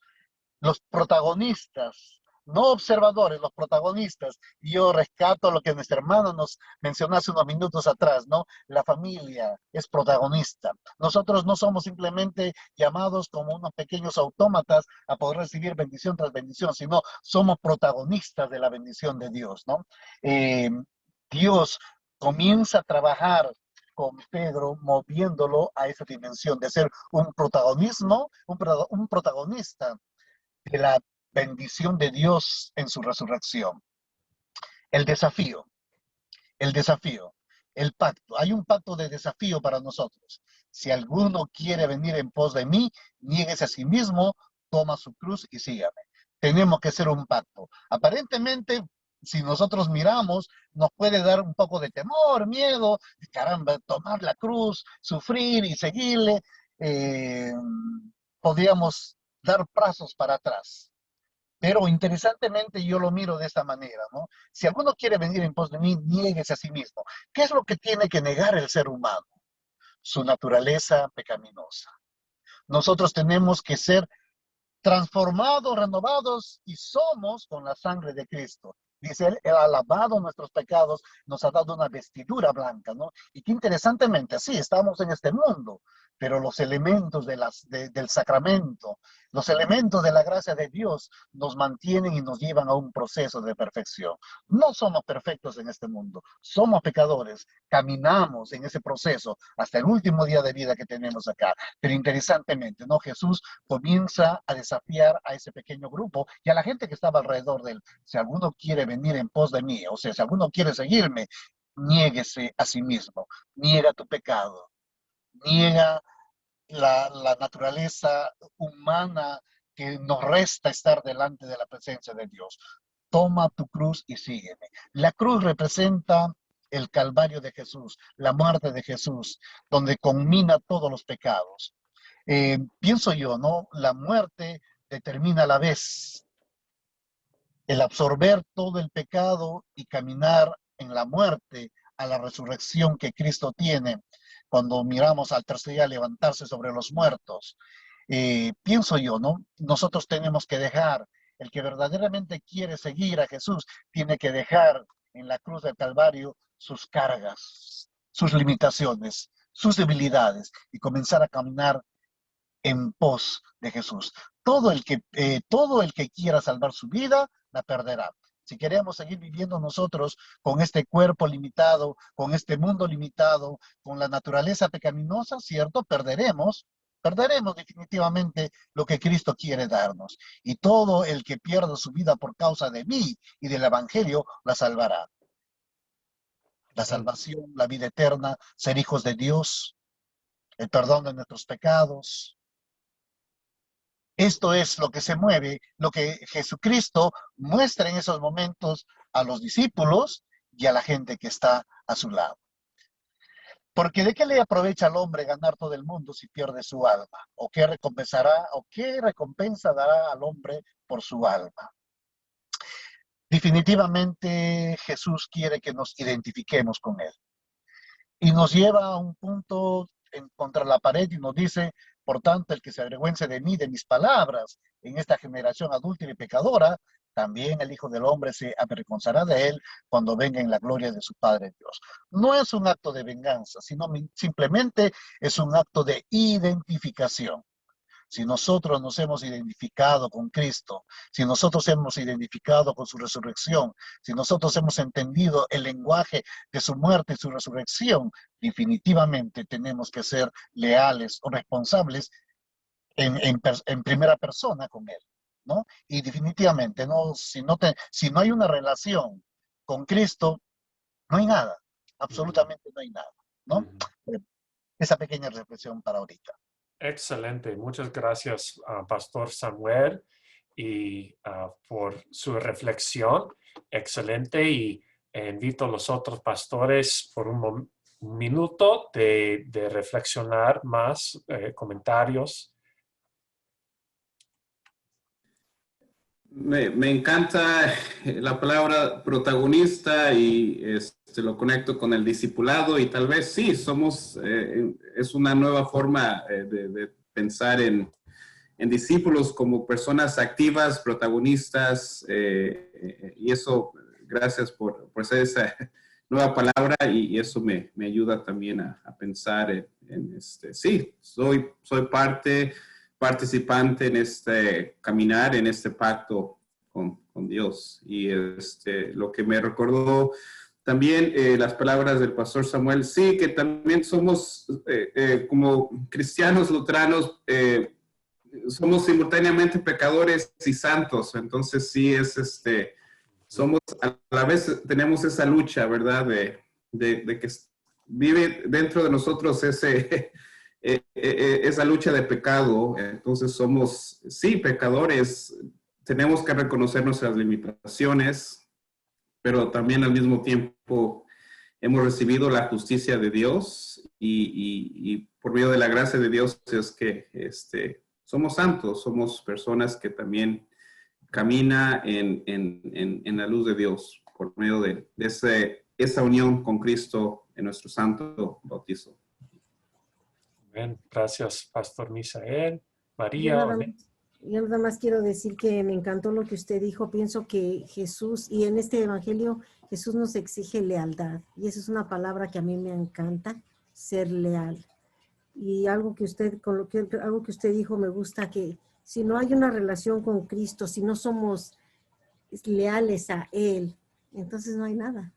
los protagonistas, no observadores, los protagonistas. Y yo rescato lo que nuestra hermana nos mencionó hace unos minutos atrás, ¿no? La familia es protagonista. Nosotros no somos simplemente llamados como unos pequeños autómatas a poder recibir bendición tras bendición, sino somos protagonistas de la bendición de Dios, ¿no? Dios comienza a trabajar con Pedro, moviéndolo a esa dimensión de ser un protagonismo, un protagonista de la bendición de Dios en su resurrección. El desafío, el pacto. Hay un pacto de desafío para nosotros. Si alguno quiere venir en pos de mí, niéguese a sí mismo, toma su cruz y sígame. Tenemos que hacer un pacto. Aparentemente, si nosotros miramos, nos puede dar un poco de temor, miedo, caramba, tomar la cruz, sufrir y seguirle. Podríamos dar pasos para atrás. Pero interesantemente yo lo miro de esta manera, ¿no? Si alguno quiere venir en pos de mí, niéguese a sí mismo. ¿Qué es lo que tiene que negar el ser humano? Su naturaleza pecaminosa. Nosotros tenemos que ser transformados, renovados, y somos con la sangre de Cristo. Dice él ha lavado nuestros pecados, nos ha dado una vestidura blanca, ¿no? Y que interesantemente, sí, estamos en este mundo, pero los elementos del sacramento, los elementos de la gracia de Dios nos mantienen y nos llevan a un proceso de perfección. No somos perfectos en este mundo, somos pecadores, caminamos en ese proceso hasta el último día de vida que tenemos acá. Pero interesantemente, ¿no? Jesús comienza a desafiar a ese pequeño grupo y a la gente que estaba alrededor de él. Si alguno quiere venir en pos de mí, o sea, si alguno quiere seguirme, niéguese a sí mismo, niega tu pecado, niega la naturaleza humana que nos resta estar delante de la presencia de Dios. Toma tu cruz y sígueme. La cruz representa el Calvario de Jesús, la muerte de Jesús, donde culmina todos los pecados. Pienso yo, ¿no? La muerte determina a la vez el absorber todo el pecado y caminar en la muerte a la resurrección que Cristo tiene cuando miramos al tercer día levantarse sobre los muertos. Pienso yo, ¿no? Nosotros tenemos que dejar, el que verdaderamente quiere seguir a Jesús, tiene que dejar en la cruz del Calvario sus cargas, sus limitaciones, sus debilidades y comenzar a caminar en pos de Jesús. Todo el que quiera salvar su vida, la perderá. Si queremos seguir viviendo nosotros con este cuerpo limitado, con este mundo limitado, con la naturaleza pecaminosa, ¿cierto? Perderemos definitivamente lo que Cristo quiere darnos. Y todo el que pierda su vida por causa de mí y del Evangelio, la salvará. La salvación, la vida eterna, ser hijos de Dios, el perdón de nuestros pecados. Esto es lo que se mueve, lo que Jesucristo muestra en esos momentos a los discípulos y a la gente que está a su lado. Porque ¿de qué le aprovecha al hombre ganar todo el mundo si pierde su alma? ¿O qué recompensa dará al hombre por su alma? Definitivamente Jesús quiere que nos identifiquemos con Él. Y nos lleva a un punto contra la pared y nos dice, por tanto, el que se avergüence de mí, de mis palabras, en esta generación adúltera y pecadora, también el Hijo del Hombre se avergonzará de él cuando venga en la gloria de su Padre Dios. No es un acto de venganza, sino simplemente es un acto de identificación. Si nosotros nos hemos identificado con Cristo, si nosotros hemos identificado con su resurrección, si nosotros hemos entendido el lenguaje de su muerte y su resurrección, definitivamente tenemos que ser leales o responsables en primera persona con Él, ¿no? Y definitivamente, ¿no? Si no hay una relación con Cristo, no hay nada, absolutamente no hay nada, ¿no? Esa pequeña reflexión para ahorita. Excelente, muchas gracias, Pastor Samuel. y por su reflexión. Excelente. Y invito a los otros pastores por un minuto de reflexionar más, comentarios. Me encanta la palabra protagonista y lo conecto con el discipulado y tal vez sí, es una nueva forma de pensar en discípulos como personas activas, protagonistas, y eso, gracias por hacer esa nueva palabra y eso me ayuda también a pensar sí, soy participante en este caminar, en este pacto con Dios. Y lo que me recordó también las palabras del pastor Samuel, sí, que también somos como cristianos luteranos, somos simultáneamente pecadores y santos. Entonces sí somos, a la vez tenemos esa lucha, ¿verdad? De que vive dentro de nosotros esa lucha de pecado. Entonces somos, sí, pecadores, tenemos que reconocer nuestras limitaciones, pero también al mismo tiempo hemos recibido la justicia de Dios y por medio de la gracia de Dios es que somos santos, somos personas que también camina en la luz de Dios por medio de esa unión con Cristo en nuestro santo bautizo. Amén. Gracias, Pastor Misael. Yo María. nada, yo nada más quiero decir que me encantó lo que usted dijo. Pienso que Jesús, y en este evangelio, Jesús nos exige lealtad. Y esa es una palabra que a mí me encanta, ser leal. Y algo que usted dijo me gusta, que si no hay una relación con Cristo, si no somos leales a Él, entonces no hay nada,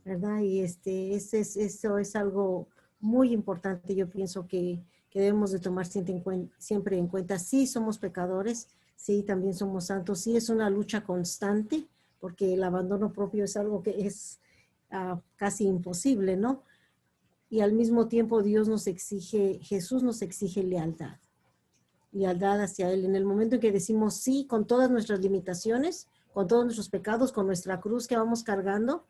¿verdad? Y eso es algo muy importante. Yo pienso que debemos de tomar siempre en cuenta. Sí, somos pecadores, sí, también somos santos, sí, es una lucha constante, porque el abandono propio es algo que es casi imposible, ¿no? Y al mismo tiempo Jesús nos exige lealtad hacia Él. En el momento en que decimos sí, con todas nuestras limitaciones, con todos nuestros pecados, con nuestra cruz que vamos cargando,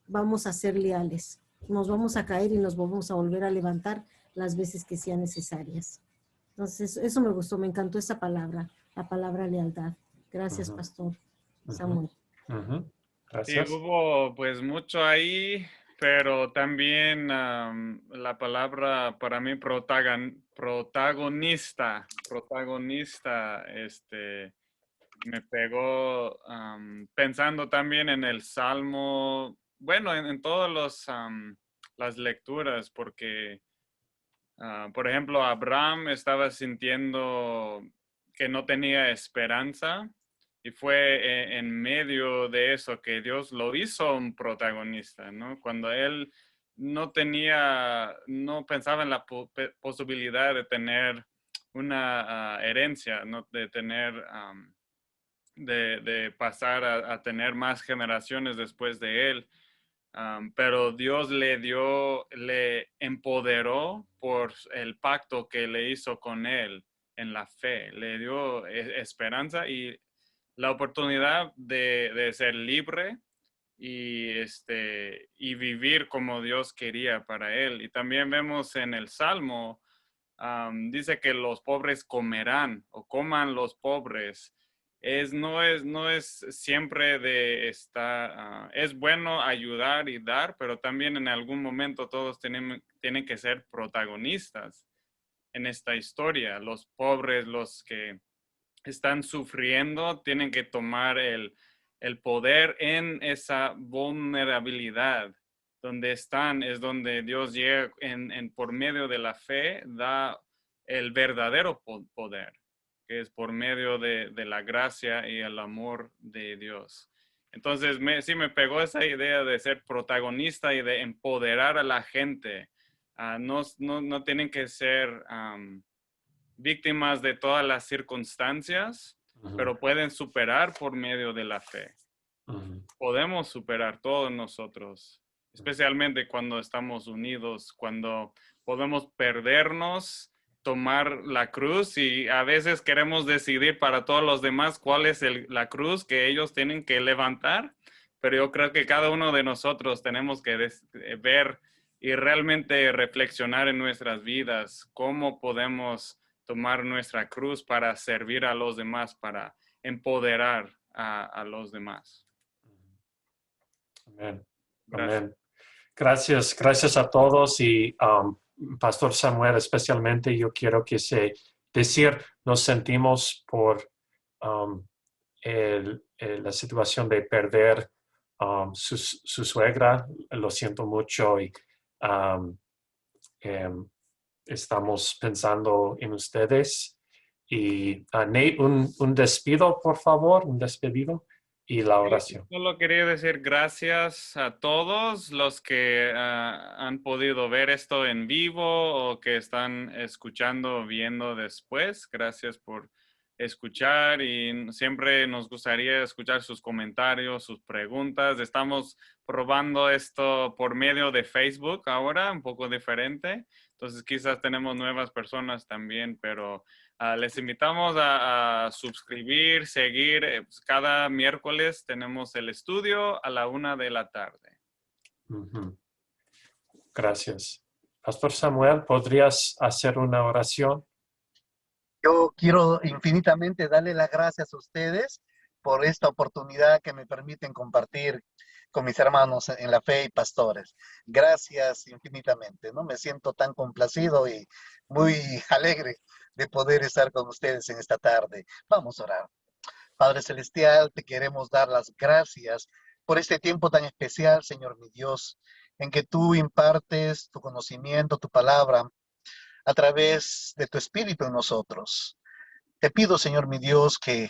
vamos a ser leales. Nos vamos a caer y nos vamos a volver a levantar las veces que sean necesarias. Entonces, eso me gustó, me encantó esa palabra, la palabra lealtad. Gracias, Pastor Samuel. Gracias. Sí, hubo pues mucho ahí, pero también la palabra para mí protagonista, me pegó pensando también en el Salmo, bueno, en todas las lecturas, porque, por ejemplo, Abraham estaba sintiendo que no tenía esperanza y fue en medio de eso que Dios lo hizo un protagonista, ¿no? Cuando él no pensaba en la posibilidad de tener una herencia, ¿no? De tener... de pasar a tener más generaciones después de él. Pero Dios le empoderó por el pacto que le hizo con él en la fe. Le dio esperanza y la oportunidad de ser libre y vivir como Dios quería para él. Y también vemos en el Salmo, dice que los pobres comerán o coman los pobres. No es siempre de estar, es bueno ayudar y dar, pero también en algún momento todos tienen que ser protagonistas en esta historia. Los pobres, los que están sufriendo, tienen que tomar el poder en esa vulnerabilidad. Donde están es donde Dios llega por medio de la fe, da el verdadero poder, que es por medio de la gracia y el amor de Dios. Entonces, sí me pegó esa idea de ser protagonista y de empoderar a la gente. No tienen que ser víctimas de todas las circunstancias, pero pueden superar por medio de la fe. Podemos superar todos nosotros, especialmente cuando estamos unidos, cuando podemos perdernos tomar la cruz, y a veces queremos decidir para todos los demás cuál es la cruz que ellos tienen que levantar, pero yo creo que cada uno de nosotros tenemos que ver y realmente reflexionar en nuestras vidas cómo podemos tomar nuestra cruz para servir a los demás, para empoderar a los demás. Amén. Gracias. Amén. Gracias a todos y Pastor Samuel, especialmente yo quiero decir, nos sentimos por la situación de perder su suegra, lo siento mucho y estamos pensando en ustedes. Y Nate, un despido, por favor, un despedido y la oración. Solo quería decir gracias a todos los que han podido ver esto en vivo o que están escuchando o viendo después. Gracias por escuchar y siempre nos gustaría escuchar sus comentarios, sus preguntas. Estamos probando esto por medio de Facebook ahora, un poco diferente. Entonces quizás tenemos nuevas personas también, pero les invitamos a suscribir, seguir. Pues cada miércoles tenemos el estudio a la 1 de la tarde. Gracias. Pastor Samuel, ¿podrías hacer una oración? Yo quiero infinitamente darle las gracias a ustedes por esta oportunidad que me permiten compartir con mis hermanos en la fe y pastores. Gracias infinitamente, ¿no? Me siento tan complacido y muy alegre de poder estar con ustedes en esta tarde. Vamos a orar. Padre Celestial, te queremos dar las gracias por este tiempo tan especial, Señor mi Dios, en que tú impartes tu conocimiento, tu palabra, a través de tu Espíritu en nosotros. Te pido, Señor mi Dios, que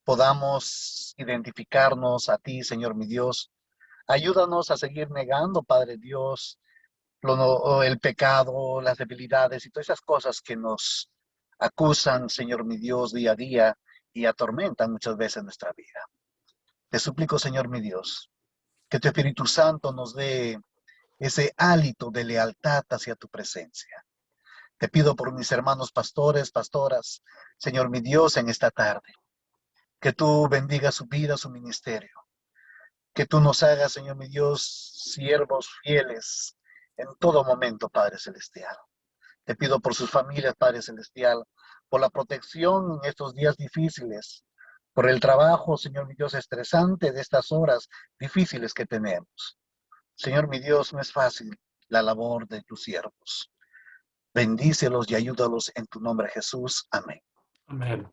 podamos identificarnos a ti, Señor mi Dios. Ayúdanos a seguir negando, Padre Dios, el pecado, las debilidades y todas esas cosas que nos acusan, Señor mi Dios, día a día y atormentan muchas veces nuestra vida. Te suplico, Señor mi Dios, que tu Espíritu Santo nos dé ese hálito de lealtad hacia tu presencia. Te pido por mis hermanos pastores, pastoras, Señor mi Dios, en esta tarde, que tú bendigas su vida, su ministerio, que tú nos hagas, Señor mi Dios, siervos fieles en todo momento, Padre Celestial. Te pido por sus familias, Padre Celestial, por la protección en estos días difíciles, por el trabajo, Señor mi Dios, estresante de estas horas difíciles que tenemos. Señor mi Dios, no es fácil la labor de tus siervos. Bendícelos y ayúdalos en tu nombre, Jesús. Amén. Amén.